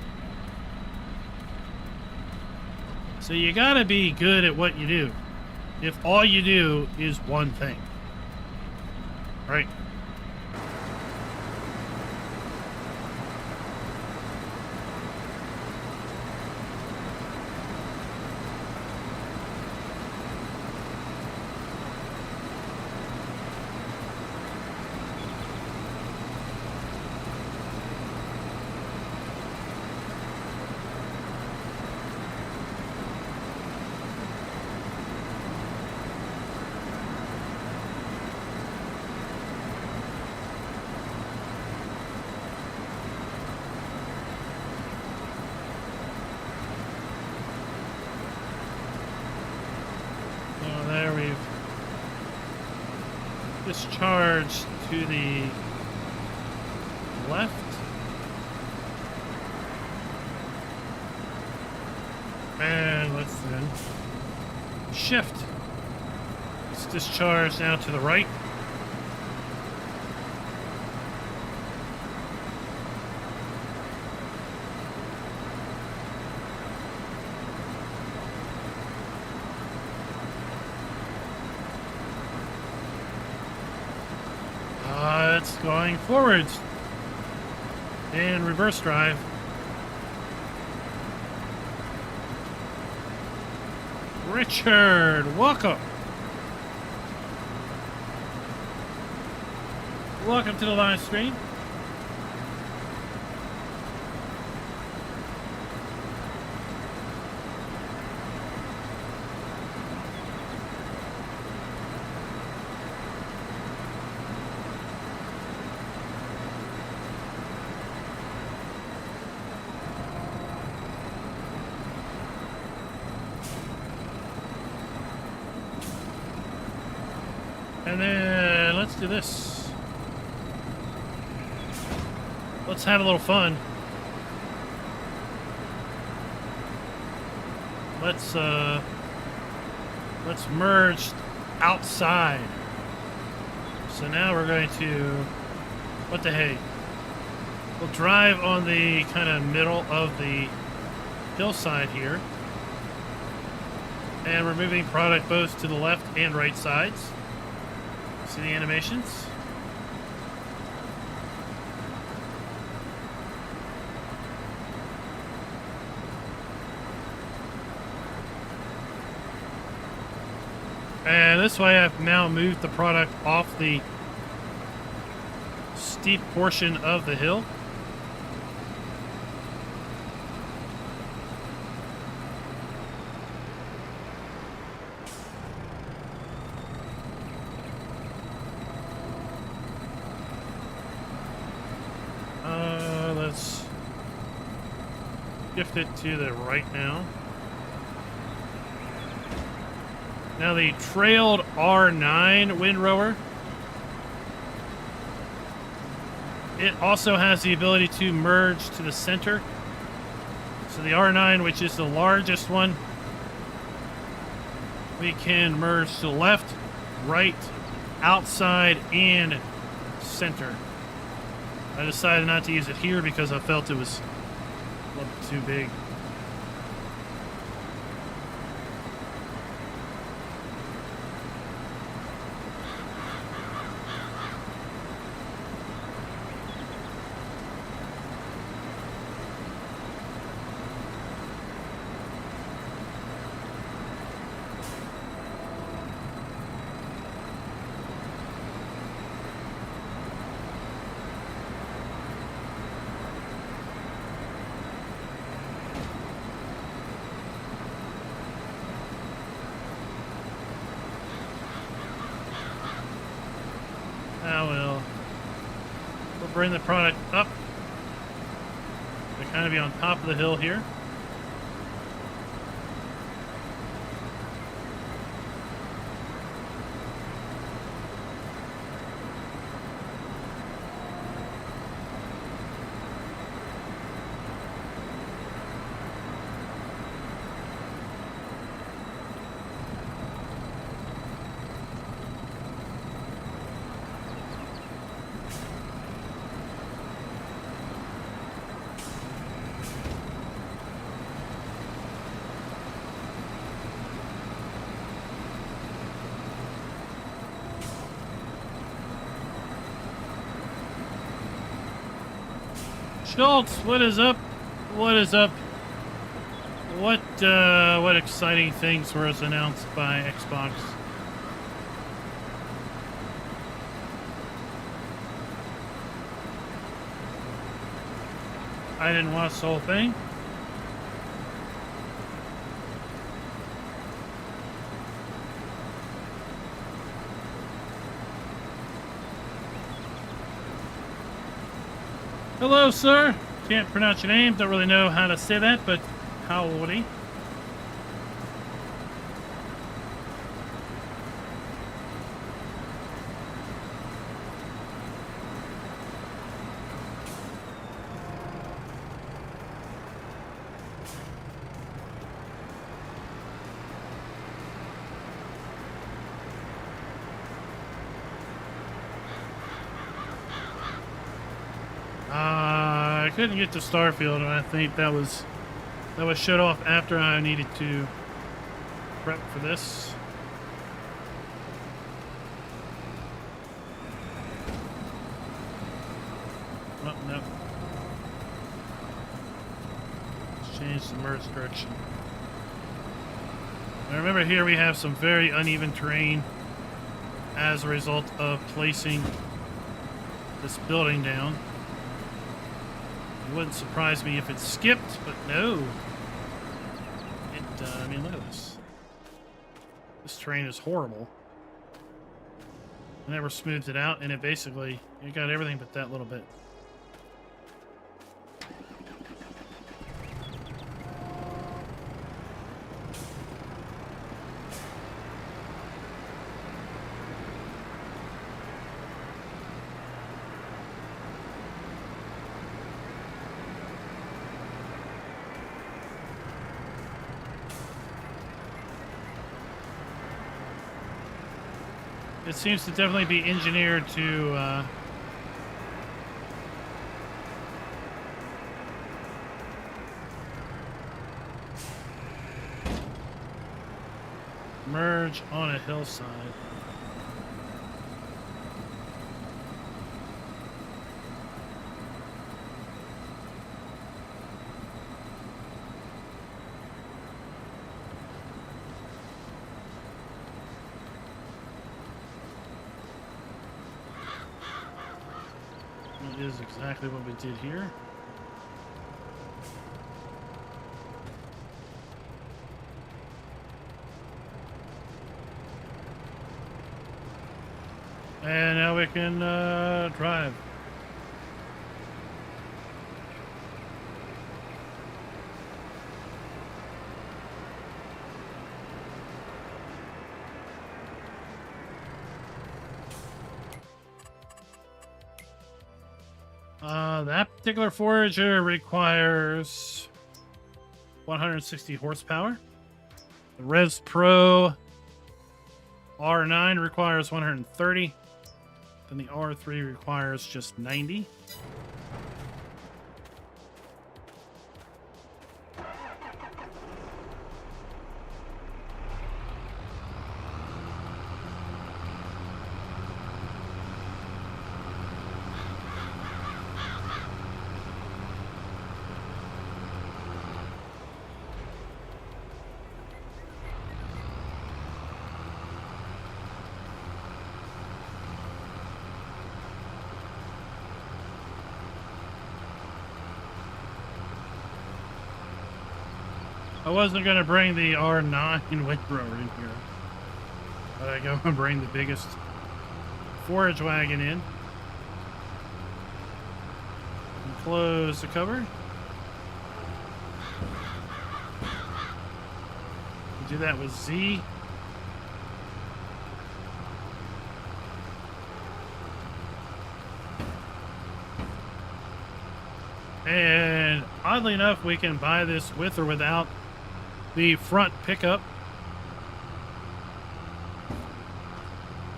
So you gotta be good at what you do if all you do is one thing. Right? Discharge to the left. And let's then shift. Let's discharge now to the right. It's going forwards in reverse drive. Richard, welcome. Welcome to the live stream. And then let's do this. Let's have a little fun. Let's merge outside. So now we're going to, what the hey? We'll drive on the kind of middle of the hillside here. And we're moving product both to the left and right sides. See the animations? And this way I've now moved the product off the steep portion of the hill. Let's shift it to the right now. Now the trailed R9 windrower, it also has the ability to merge to the center. So the R9, which is the largest one, we can merge to the left, right, outside, and center. I decided not to use it here because I felt it was a little too big. We'll bring the product up to kind of be on top of the hill here. Schultz, what is up? What is up? What exciting things were announced by Xbox? I didn't watch the whole thing. Hello, sir. Can't pronounce your name. Don't really know how to say that, but how old are you? I couldn't get to Starfield, and I think that was shut off after I needed to prep for this. Oh, no. Let's change the merge direction. Now remember, here we have some very uneven terrain as a result of placing this building down. It wouldn't surprise me if it skipped, but no. I mean, look at this. This terrain is horrible. I never smoothed it out, and it basically, you got everything but that little bit. It seems to definitely be engineered to merge on a hillside. That is exactly what we did here. And now we can drive. That particular forager requires 160 horsepower. The Res Pro R9 requires 130. Then the R3 requires just 90. I wasn't going to bring the R9 windrower in here, but I go and bring the biggest forage wagon in. And close the cover. Do that with Z. And oddly enough, we can buy this with or without the front pickup.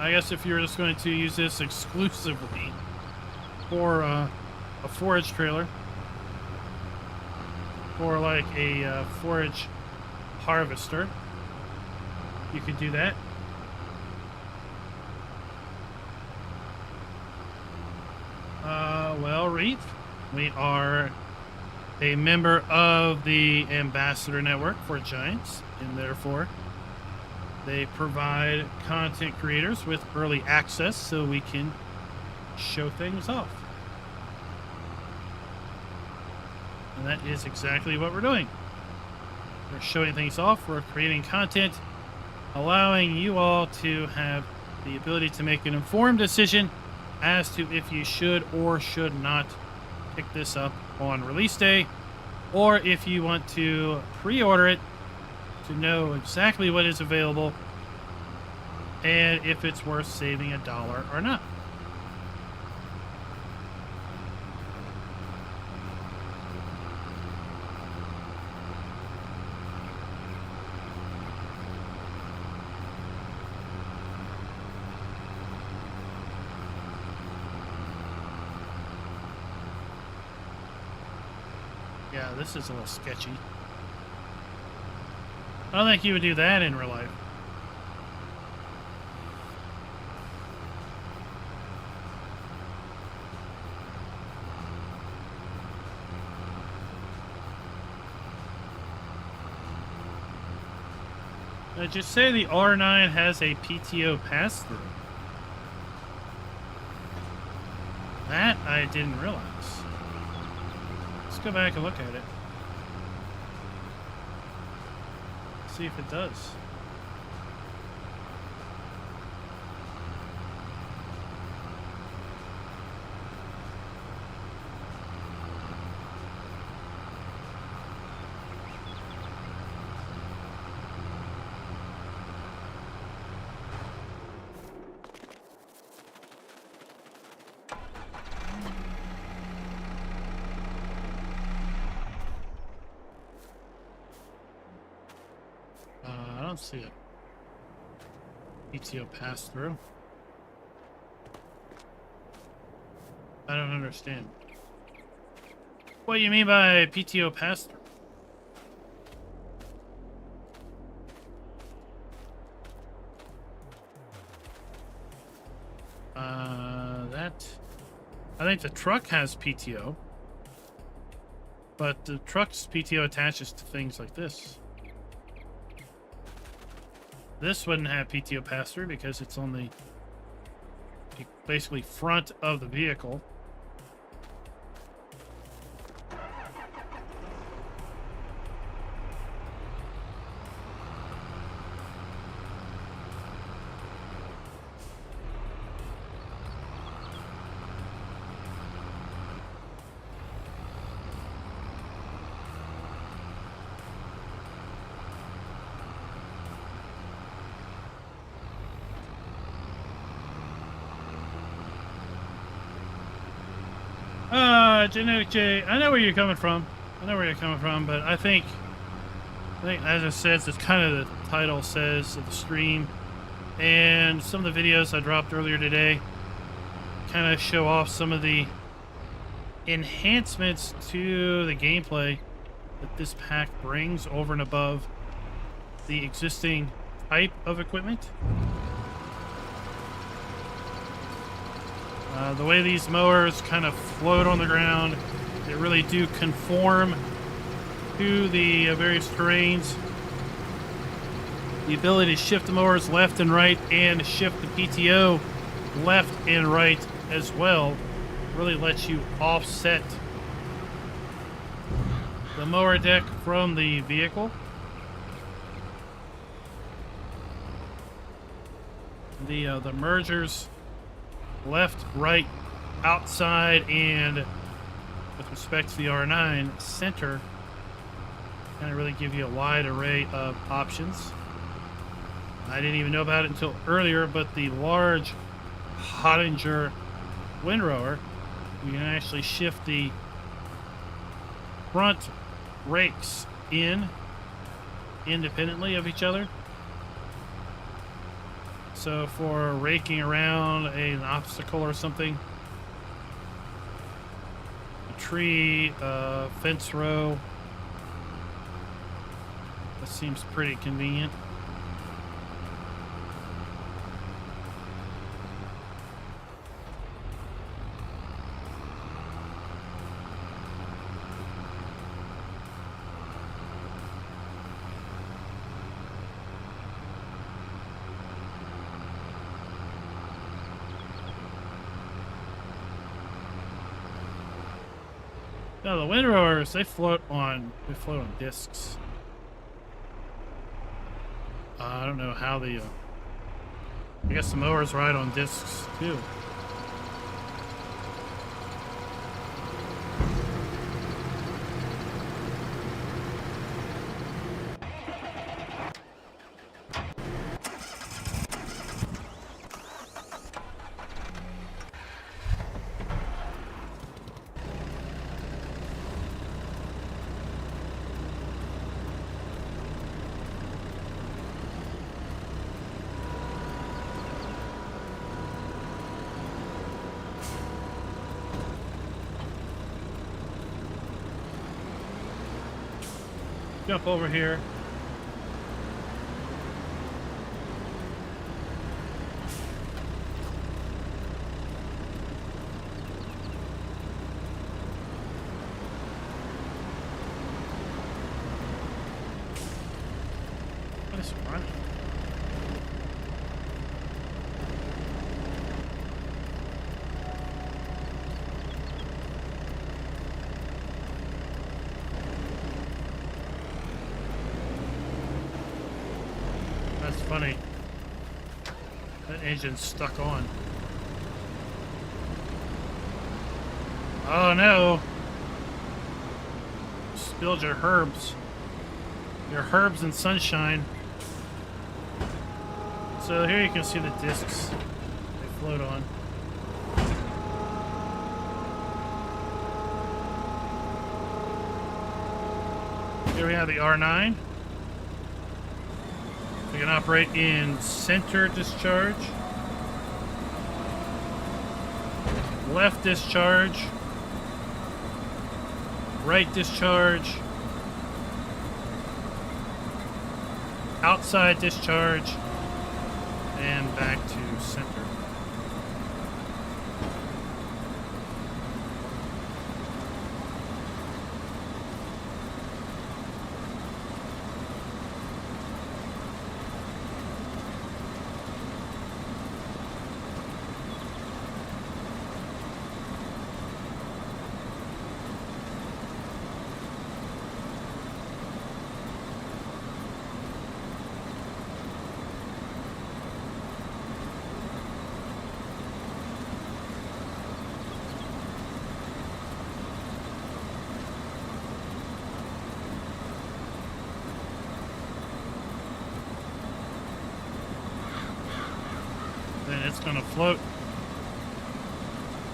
I guess if you're just going to use this exclusively for a forage trailer, or like a forage harvester, you could do that. Well, Reef, we are a member of the Ambassador Network for Giants, and therefore they provide content creators with early access so we can show things off. And that is exactly what we're doing. We're showing things off, we're creating content, allowing you all to have the ability to make an informed decision as to if you should or should not pick this up on release day, or if you want to pre-order it to know exactly what is available and if it's worth saving $1 or not. Yeah, this is a little sketchy. I don't think you would do that in real life. Just say the R9 has a PTO pass-through. That I didn't realize. Let's go back and look at it. See if it does. I don't see it. PTO pass through. I don't understand. What you mean by PTO pass-through? I think the truck has PTO, but the truck's PTO attaches to things like this. This wouldn't have PTO pass-through because it's on the basically front of the vehicle. Genetic J, I know where you're coming from. But I think as it says, it's kind of the title says of the stream, and some of the videos I dropped earlier today kind of show off some of the enhancements to the gameplay that this pack brings over and above the existing type of equipment. The way these mowers kind of float on the ground, they really do conform to the various terrains. The ability to shift the mowers left and right and shift the PTO left and right as well really lets you offset the mower deck from the vehicle. The mergers left, right, outside, and with respect to the R9 center, kind of really give you a wide array of options. I didn't even know about it until earlier, but the large Hottinger windrower, you can actually shift the front rakes in independently of each other. So for raking around an obstacle or something, a tree, a fence row, that seems pretty convenient. No, the windrowers, they float on discs. I don't know how the I guess the mowers ride on discs too. Jump over here. What is running? That's funny. That engine's stuck on. Oh no! Spilled your herbs. Your herbs and sunshine. So here you can see the discs they float on. Here we have the R9. We can operate in center discharge, left discharge, right discharge, outside discharge, and back to center. Then it's going to float.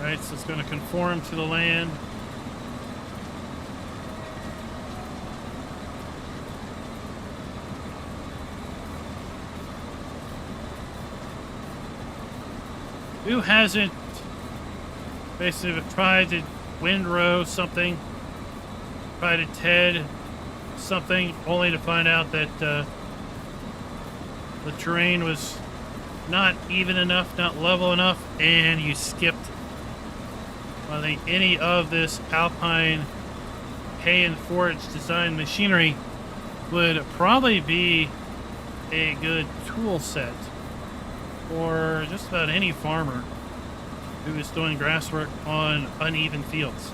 Right, so it's going to conform to the land. Who hasn't basically tried to windrow something, tried to TED something, only to find out that the terrain was not even enough, not level enough, and you skipped? I think any of this Alpine hay and forage design machinery would probably be a good tool set for just about any farmer who is doing grass work on uneven fields.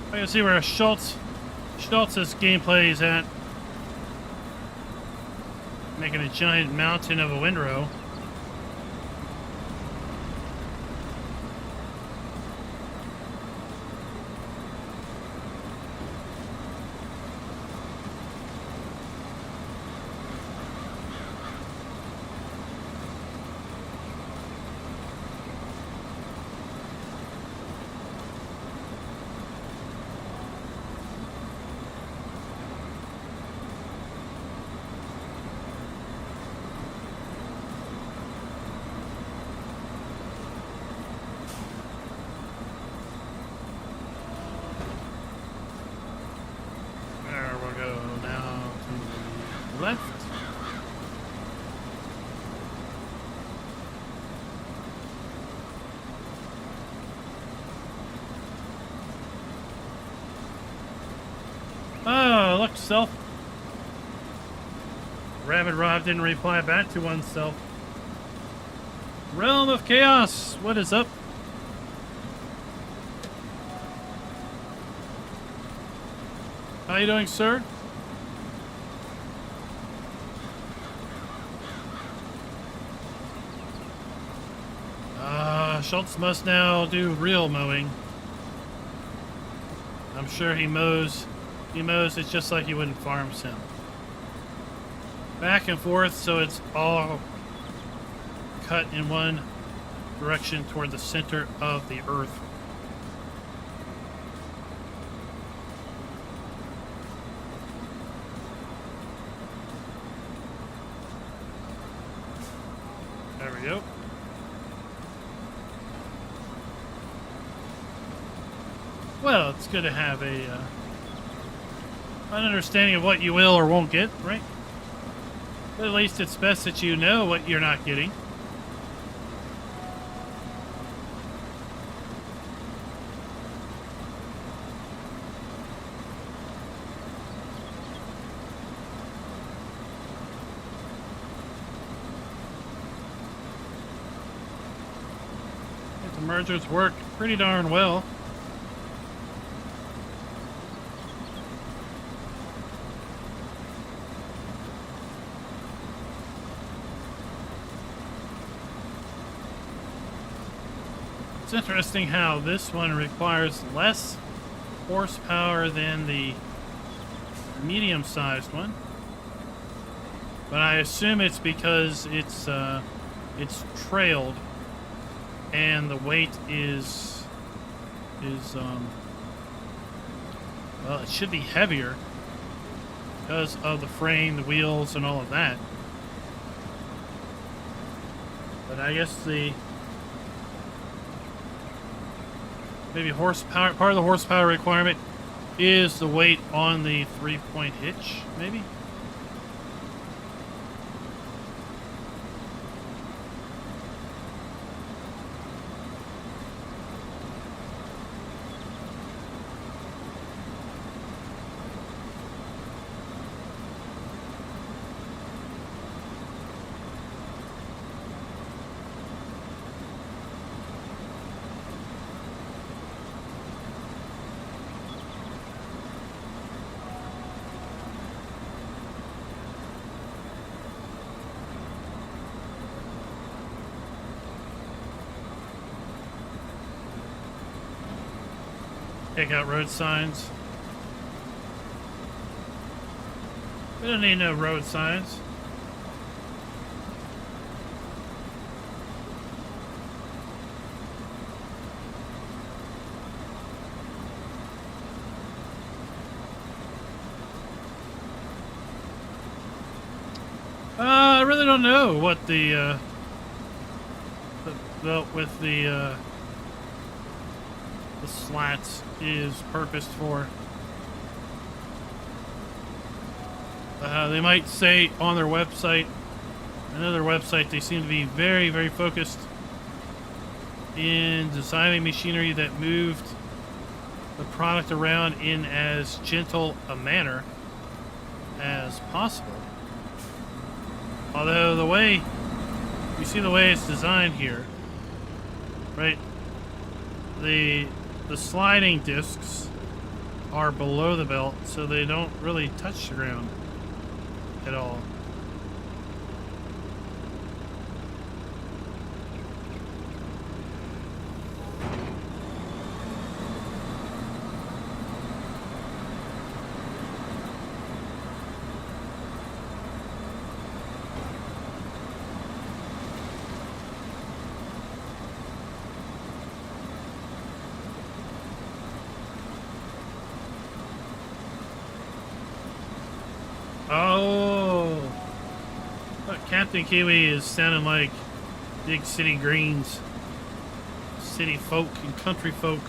I can see where Schultz's gameplay is at. Making a giant mountain of a windrow. Left. Oh, look, self. Rabbit Rob didn't reply back to oneself. Realm of Chaos, what is up? How you doing, sir? Schultz must now do real mowing. I'm sure he mows. He mows it just like you wouldn't farm sim. Back and forth, so it's all cut in one direction toward the center of the earth. There we go. Well, it's good to have an understanding of what you will or won't get, right? But at least it's best that you know what you're not getting. mergers work pretty darn well. It's interesting how this one requires less horsepower than the medium-sized one, but I assume it's because it's trailed and the weight is well, it should be heavier because of the frame, the wheels, and all of that. But I guess maybe horsepower, part of the horsepower requirement is the weight on the 3-point hitch, maybe? Take out road signs. We don't need no road signs. I really don't know what the belt with the slats is purposed for. They might say on their website, another website, they seem to be very, very focused in designing machinery that moved the product around in as gentle a manner as possible. Although the way, you see the way it's designed here, right? The sliding discs are below the belt, so they don't really touch the ground at all. Oh, look, Captain Kiwi is sounding like big city greens, city folk and country folk.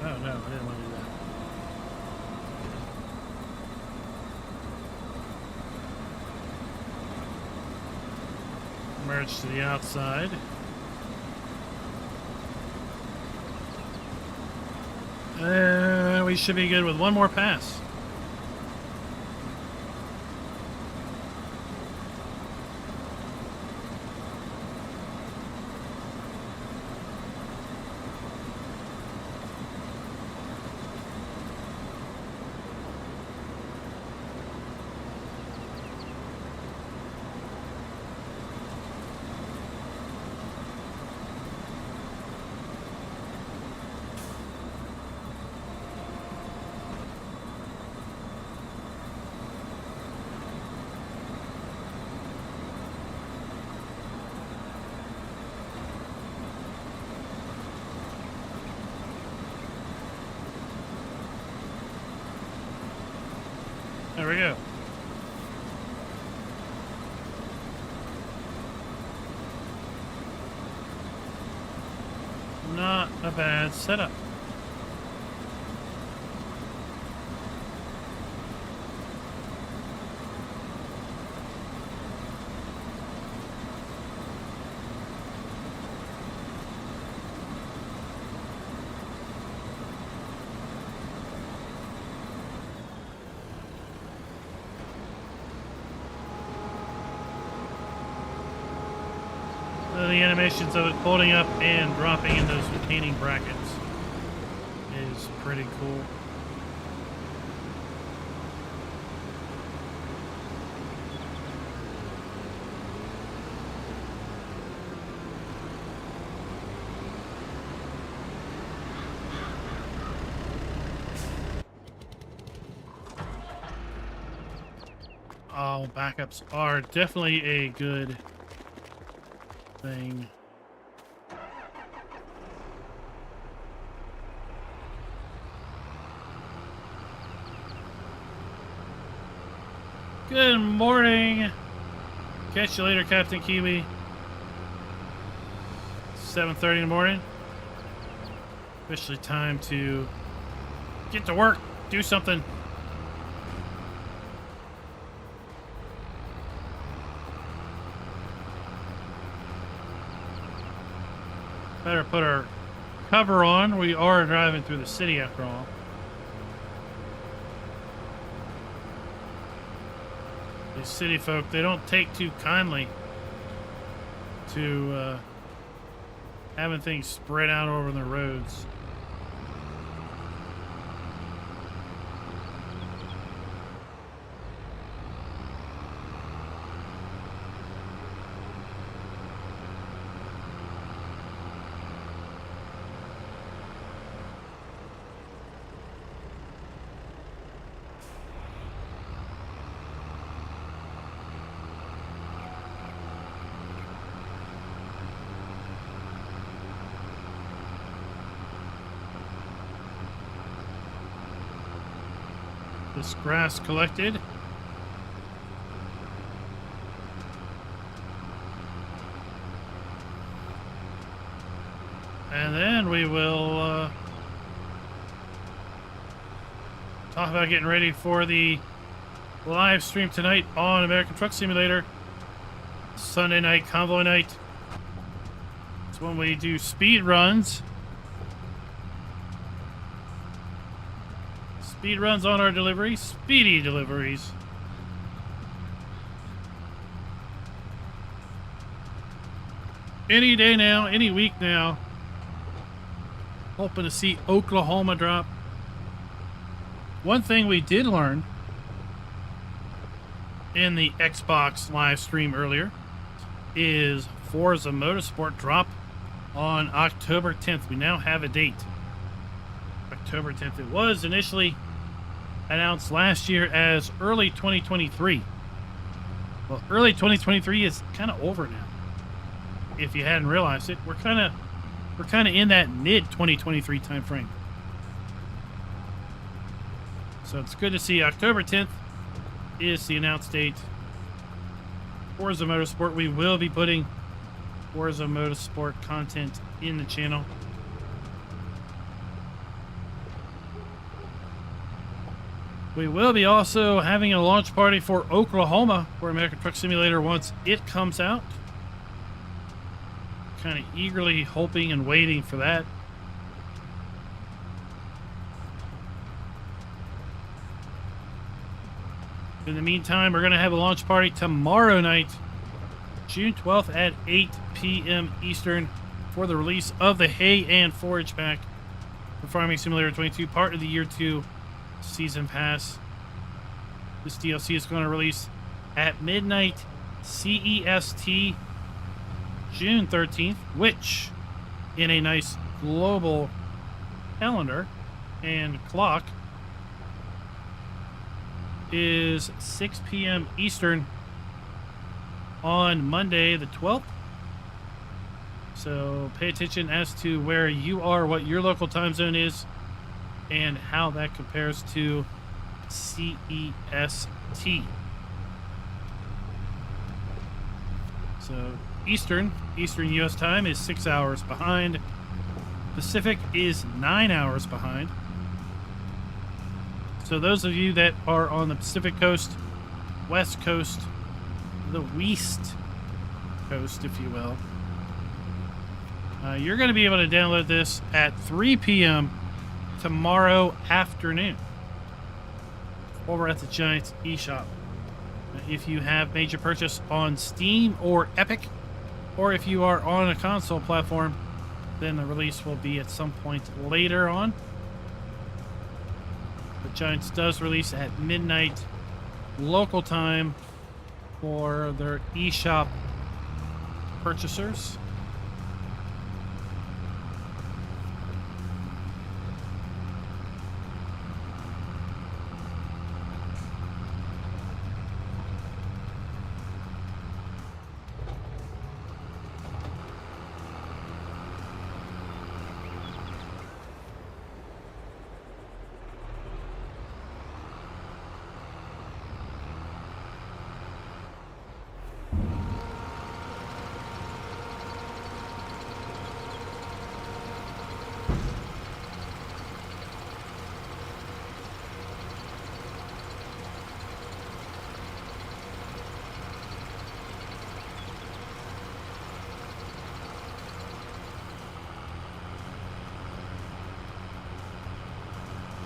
Oh no, I didn't want to do that. Merge to the outside. We should be good with one more pass. There we go. Not a bad setup. The animations of it folding up and dropping in those retaining brackets is pretty cool. Oh, backups are definitely a good thing. Good morning. Catch you later, Captain Kiwi. 7:30 in the morning. Officially time to get to work, do something. Better put our cover on. We are driving through the city after all. These city folk, they don't take too kindly to having things spread out over the roads. This grass collected. And then we will talk about getting ready for the live stream tonight on American Truck Simulator. Sunday night, convoy night. It's when we do speed runs. Speed runs on our deliveries, speedy deliveries. Any day now, any week now. Hoping to see Oklahoma drop. One thing we did learn in the Xbox live stream earlier is Forza Motorsport drop on October 10th. We now have a date. October 10th. It was initially announced last year as early 2023. Well, early 2023 is kind of over now. If you hadn't realized it, we're kind of in that mid 2023 time frame. So it's good to see October 10th is the announced date. Forza Motorsport. We will be putting Forza Motorsport content in the channel. We will be also having a launch party for Oklahoma for American Truck Simulator once it comes out. Kind of eagerly hoping and waiting for that. In the meantime, we're going to have a launch party tomorrow night, June 12th at 8 p.m. Eastern for the release of the Hay and Forage Pack for Farming Simulator 22, part of the Year 2 Season Pass. This DLC is going to release at midnight CEST, June 13th, which, in a nice global calendar and clock, is 6 p.m. Eastern on Monday the 12th. So pay attention as to where you are, what your local time zone is, and how that compares to CEST. So Eastern U.S. time is 6 hours behind. Pacific is 9 hours behind. So those of you that are on the Pacific Coast, West Coast, the West Coast, if you will, you're going to be able to download this at 3 p.m. tomorrow afternoon over at the Giants eShop. If you have made your purchase on Steam or Epic, or if you are on a console platform, then the release will be at some point later on. The Giants does release at midnight local time for their eShop purchasers.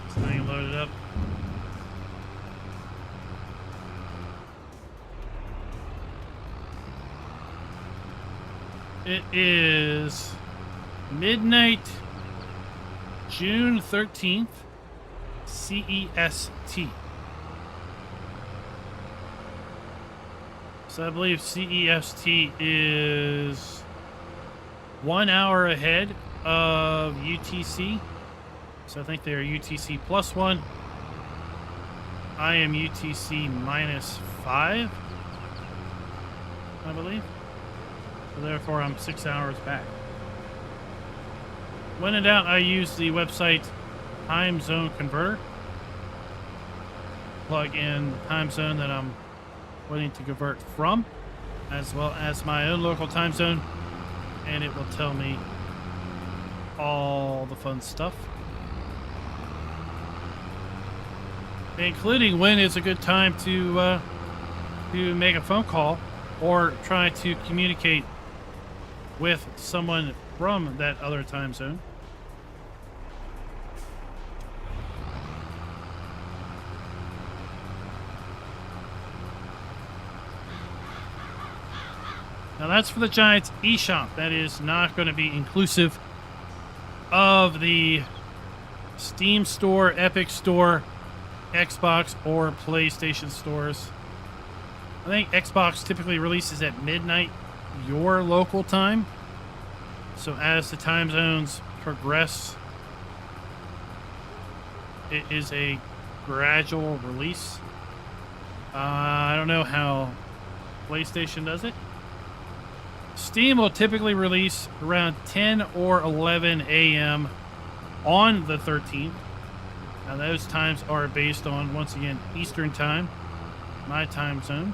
Thing loaded up. It is midnight, June 13th, CEST. So I believe CEST is 1 hour ahead of UTC. So I think they're UTC +1. I am UTC -5, I believe. So therefore, I'm 6 hours back. When in doubt, I use the website Time Zone Converter. Plug in the time zone that I'm wanting to convert from, as well as my own local time zone, and it will tell me all the fun stuff, including when is a good time to make a phone call or try to communicate with someone from that other time zone. Now that's for the Giants eShop. That is not going to be inclusive of the Steam store, Epic store, Xbox, or PlayStation stores. I think Xbox typically releases at midnight your local time. So as the time zones progress, it is a gradual release. I don't know how PlayStation does it. Steam will typically release around 10 or 11 a.m. on the 13th. Now those times are based on, once again, Eastern time, my time zone.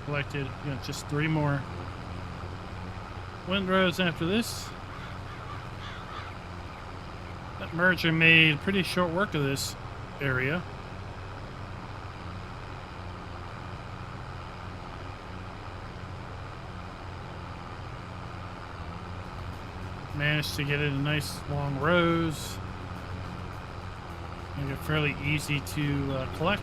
Collected, just 3 more windrows after this. That merger made pretty short work of this area. Managed to get it in nice long rows. Make it fairly easy to collect.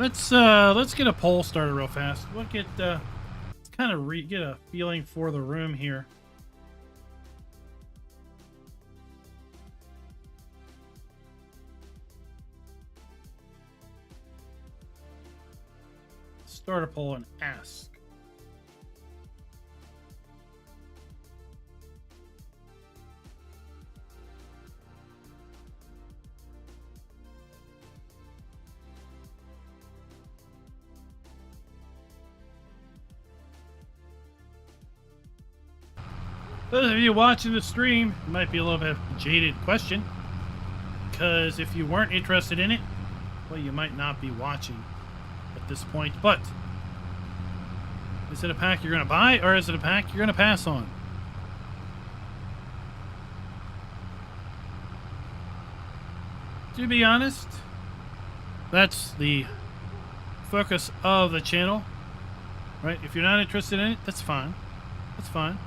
Let's get a poll started real fast. We'll get kind of get a feeling for the room here. Start a poll and ask. Those of you watching the stream, it might be a little bit of a jaded question, because if you weren't interested in it, well, you might not be watching at this point. But is it a pack you're going to buy, or is it a pack you're going to pass on? To be honest, that's the focus of the channel, right? If you're not interested in it, that's fine. That's fine.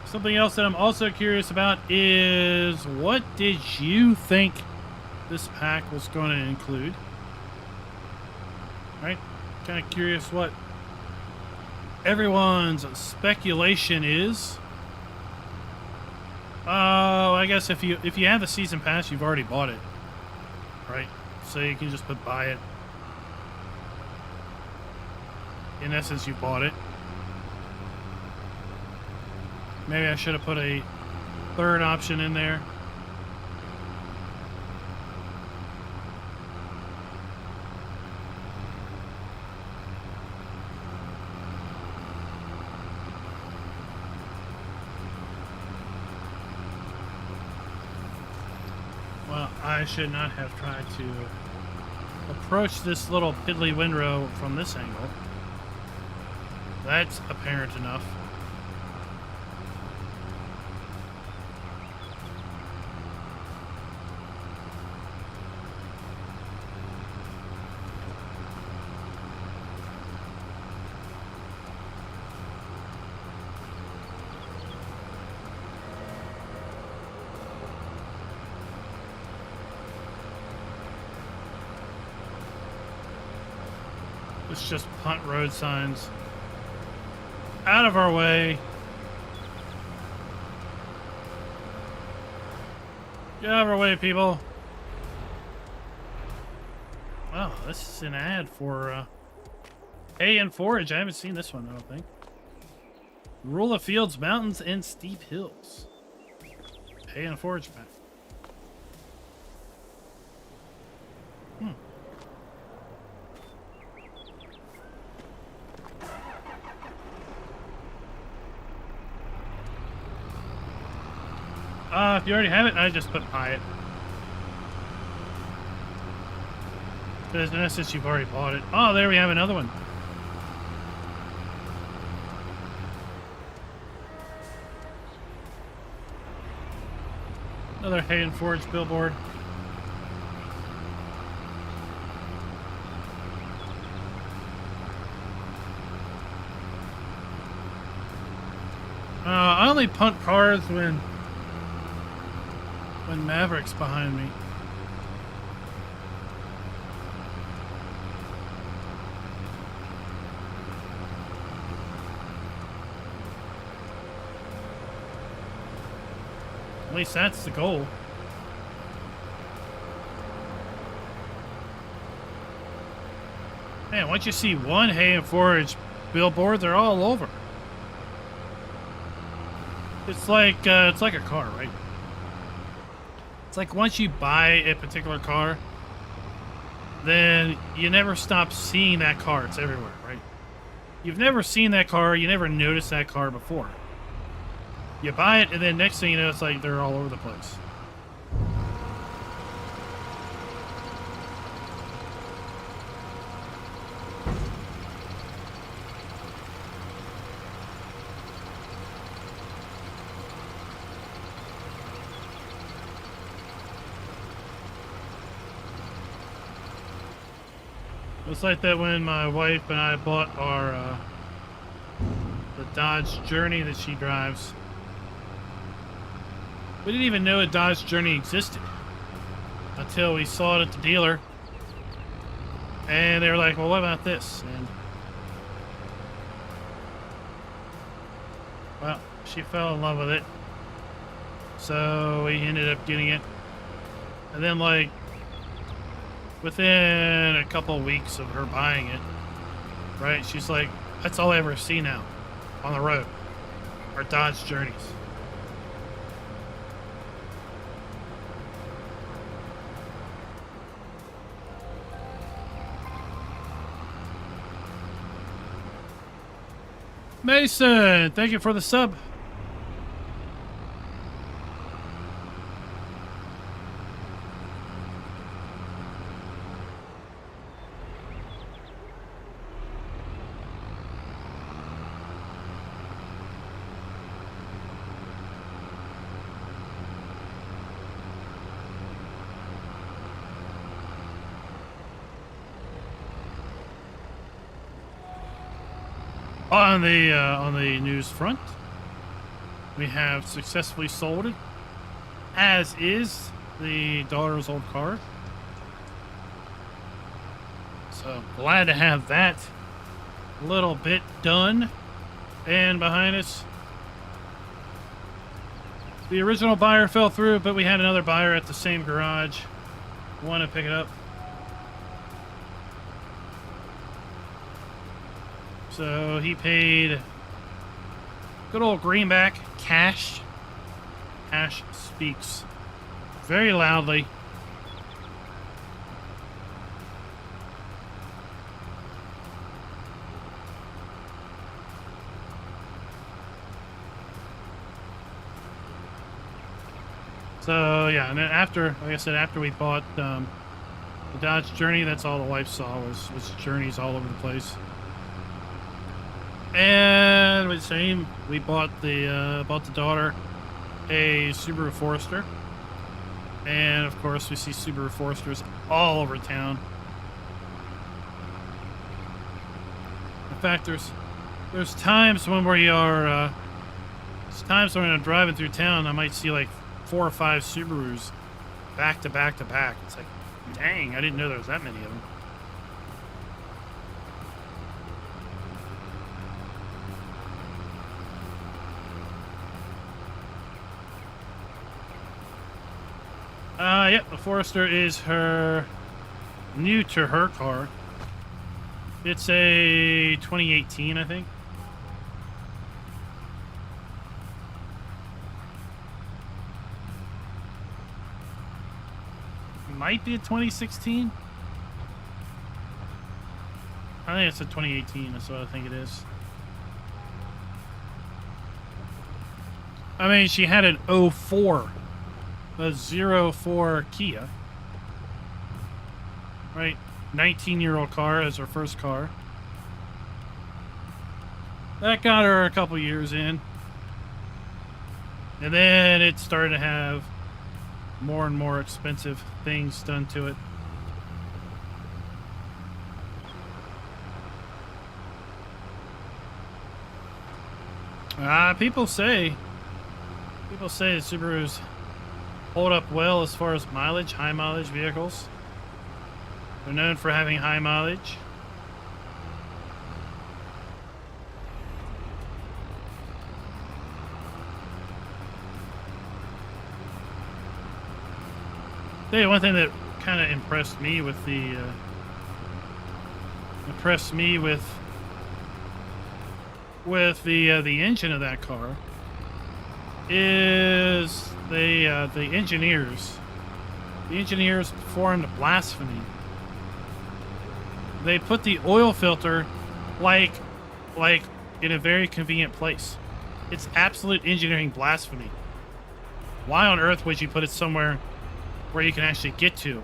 Something else that I'm also curious about is, what did you think this pack was going to include? Right? Kind of curious what everyone's speculation is. Oh, I guess if you have the season pass, you've already bought it, right? So you can just buy it. In essence, you bought it. Maybe I should have put a third option in there. Well, I should not have tried to approach this little piddly windrow from this angle. That's apparent enough. Let's just punt road signs out of our way. Get out of our way, people. Wow, this is an ad for hay and forage. I haven't seen this one, I don't think. Rule of fields, mountains, and steep hills. Hay and forage pack. If you already have it, I just put buy it. Because in essence, you've already bought it. Oh, there we have another one. Another hay and forage billboard. I only punt cars when Maverick's behind me. At least that's the goal. Man, once you see one hay and forage billboard, they're all over. It's like a car, right? It's like once you buy a particular car, then you never stop seeing that car. It's everywhere, right? You've never seen that car. You never noticed that car before. You buy it, and then next thing you know, it's like they're all over the place. It's like that when my wife and I bought our the Dodge Journey that she drives. We didn't even know a Dodge Journey existed until we saw it at the dealer. And they were like, well, what about this? And well, she fell in love with it. So we ended up getting it. And then, like, within a couple weeks of her buying it, right, she's like, that's all I ever see now on the road are Dodge Journeys. Mason, thank you for the sub. On the news front, we have successfully sold it, as is the daughter's old car. So glad to have that little bit done. And behind us, the original buyer fell through, but we had another buyer at the same garage want to pick it up. So he paid good old greenback cash. Cash speaks very loudly. So yeah, and then after, like I said, after we bought the Dodge Journey, that's all the wife saw was journeys all over the place. And with the same, we bought the daughter a Subaru Forester, and of course we see Subaru Foresters all over town. In fact, there's times when we are I'm driving through town, I might see like 4 or 5 Subarus back to back to back. It's like, dang, I didn't know there was that many of them. Yep, the Forester is new to her car. It's a 2018, I think. Might be a 2016. I think it's a 2018, that's what I think it is. I mean, she had an 04. A 04 Kia, right? 19-year-old car as her first car. That got her a couple years in. And then it started to have more and more expensive things done to it. People say the Subarus hold up well as far as mileage, high mileage vehicles. They're known for having high mileage. Tell you one thing that kind of impressed me with the engine of that car is the engineers. The engineers performed blasphemy. They put the oil filter like in a very convenient place. It's absolute engineering blasphemy. Why on earth would you put it somewhere where you can actually get to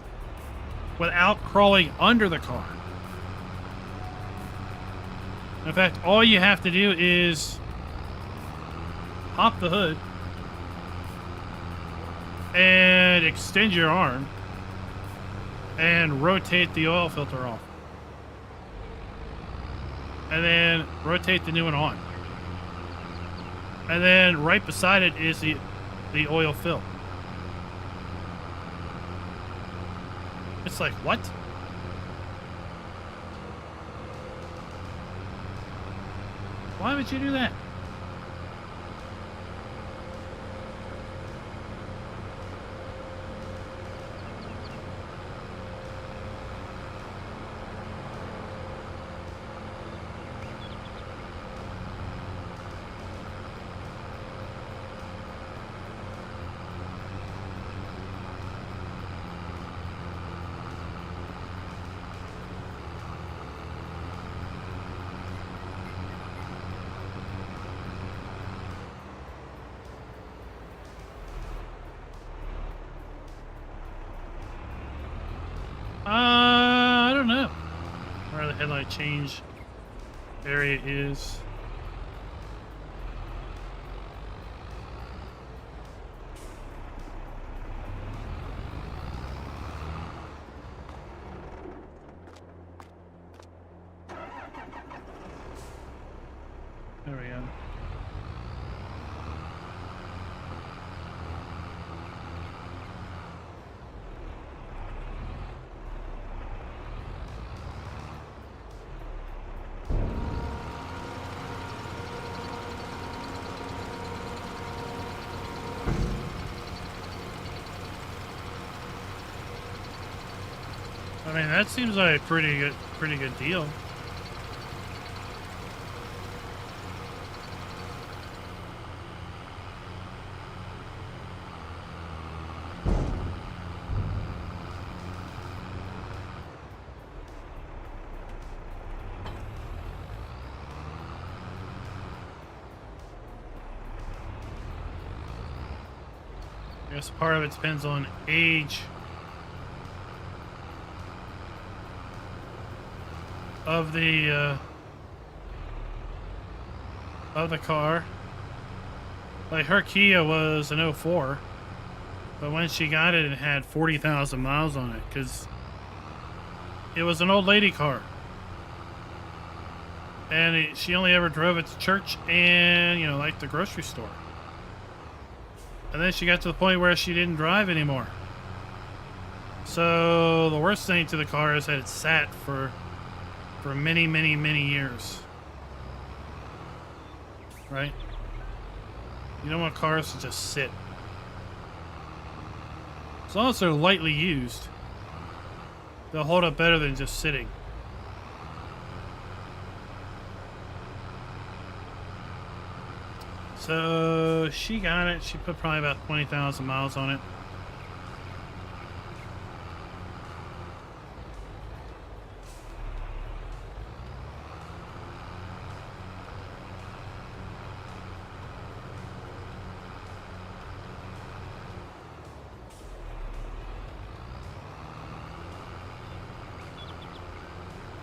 without crawling under the car? In fact, all you have to do is pop the hood and extend your arm and rotate the oil filter off. and then rotate the new one on. And then right beside it is the oil fill. It's like, what? Why would you do that? I don't know where the headlight change area is. There we go. I mean, that seems like a pretty good deal. I guess part of it depends on age of the car. Like her Kia was an 04, but when she got it, it had 40,000 miles on it because it was an old lady car, and she only ever drove it to church and, you know, like the grocery store. And then she got to the point where she didn't drive anymore. So the worst thing to the car is that it sat for many, many, many years. Right? You don't want cars to just sit. As long as they're lightly used, they'll hold up better than just sitting. So she got it. She put probably about 20,000 miles on it.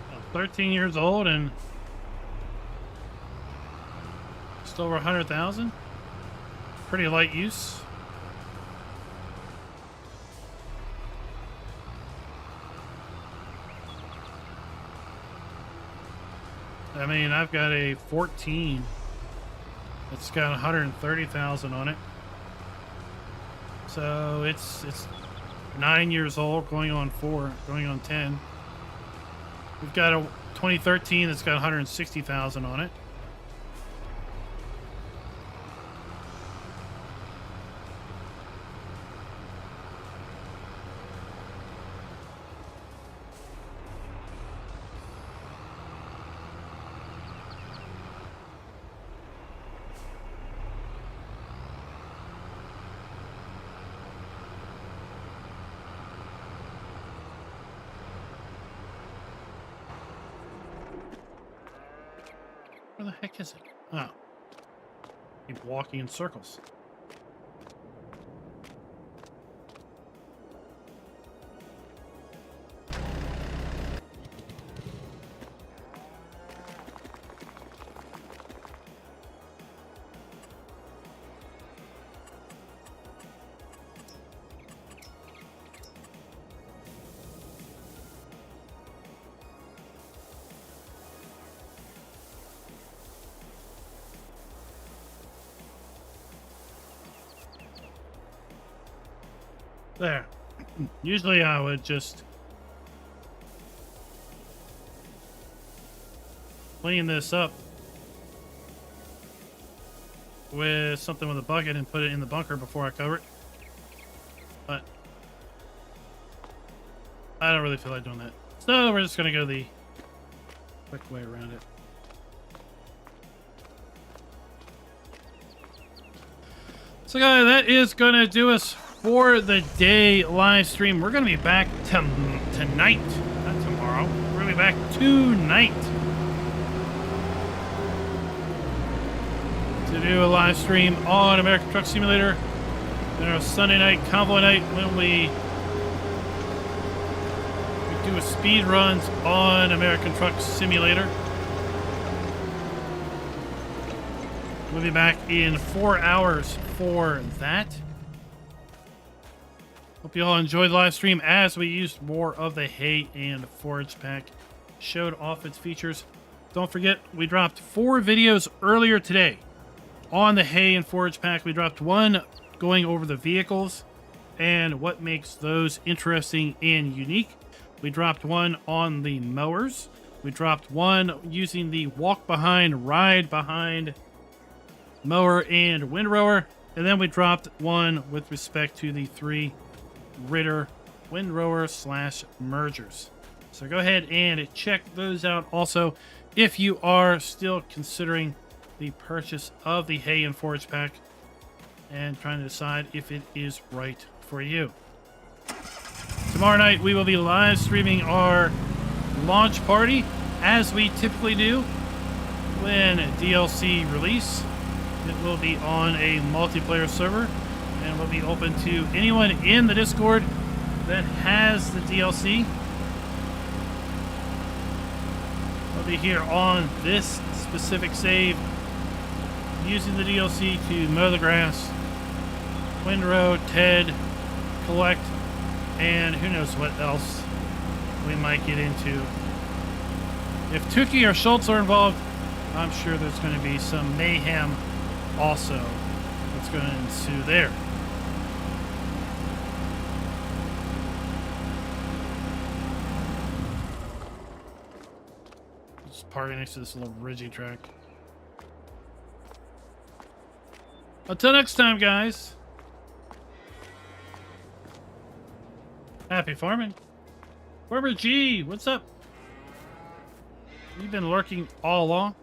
Well, 13 years old and just over 100,000. Pretty light use. I mean, I've got a 14. It's got 130,000 on it. So it's 9 years old, going on 10. We've got a 2013 that's got 160,000 on it. Where the heck is it? Oh. Keep walking in circles. There. Usually I would just clean this up with something with a bucket and put it in the bunker before I cover it. But I don't really feel like doing that. So we're just going to go the quick way around it. So guys, that is going to do us for the day live stream. We're going to be back tonight, not tomorrow. We're going to be back tonight to do a live stream on American Truck Simulator. Then our Sunday night convoy night when we do a speed runs on American Truck Simulator. We'll be back in 4 hours for that. Hope you all enjoyed the live stream as we used more of the hay and forage pack. Showed off its features. Don't forget, we dropped 4 videos earlier today on the hay and forage pack. We dropped one going over the vehicles and what makes those interesting and unique. We dropped one on the mowers. We dropped one using the walk behind, ride behind mower and windrower. And then we dropped one with respect to the 3 Ritter windrower / mergers. So go ahead and check those out. Also, if you are still considering the purchase of the hay and forage pack and trying to decide if it is right for you. Tomorrow night we will be live streaming our launch party as we typically do when DLC release. It will be on a multiplayer server and will be open to anyone in the Discord that has the DLC. We'll be here on this specific save using the DLC to mow the grass, windrow, Ted, collect, and who knows what else we might get into. If Tukey or Schultz are involved, I'm sure there's going to be some mayhem also that's going to ensue there. Just parking next to this little ridgy track. Until next time, guys. Happy farming. Farmer G, what's up? You've been lurking all along.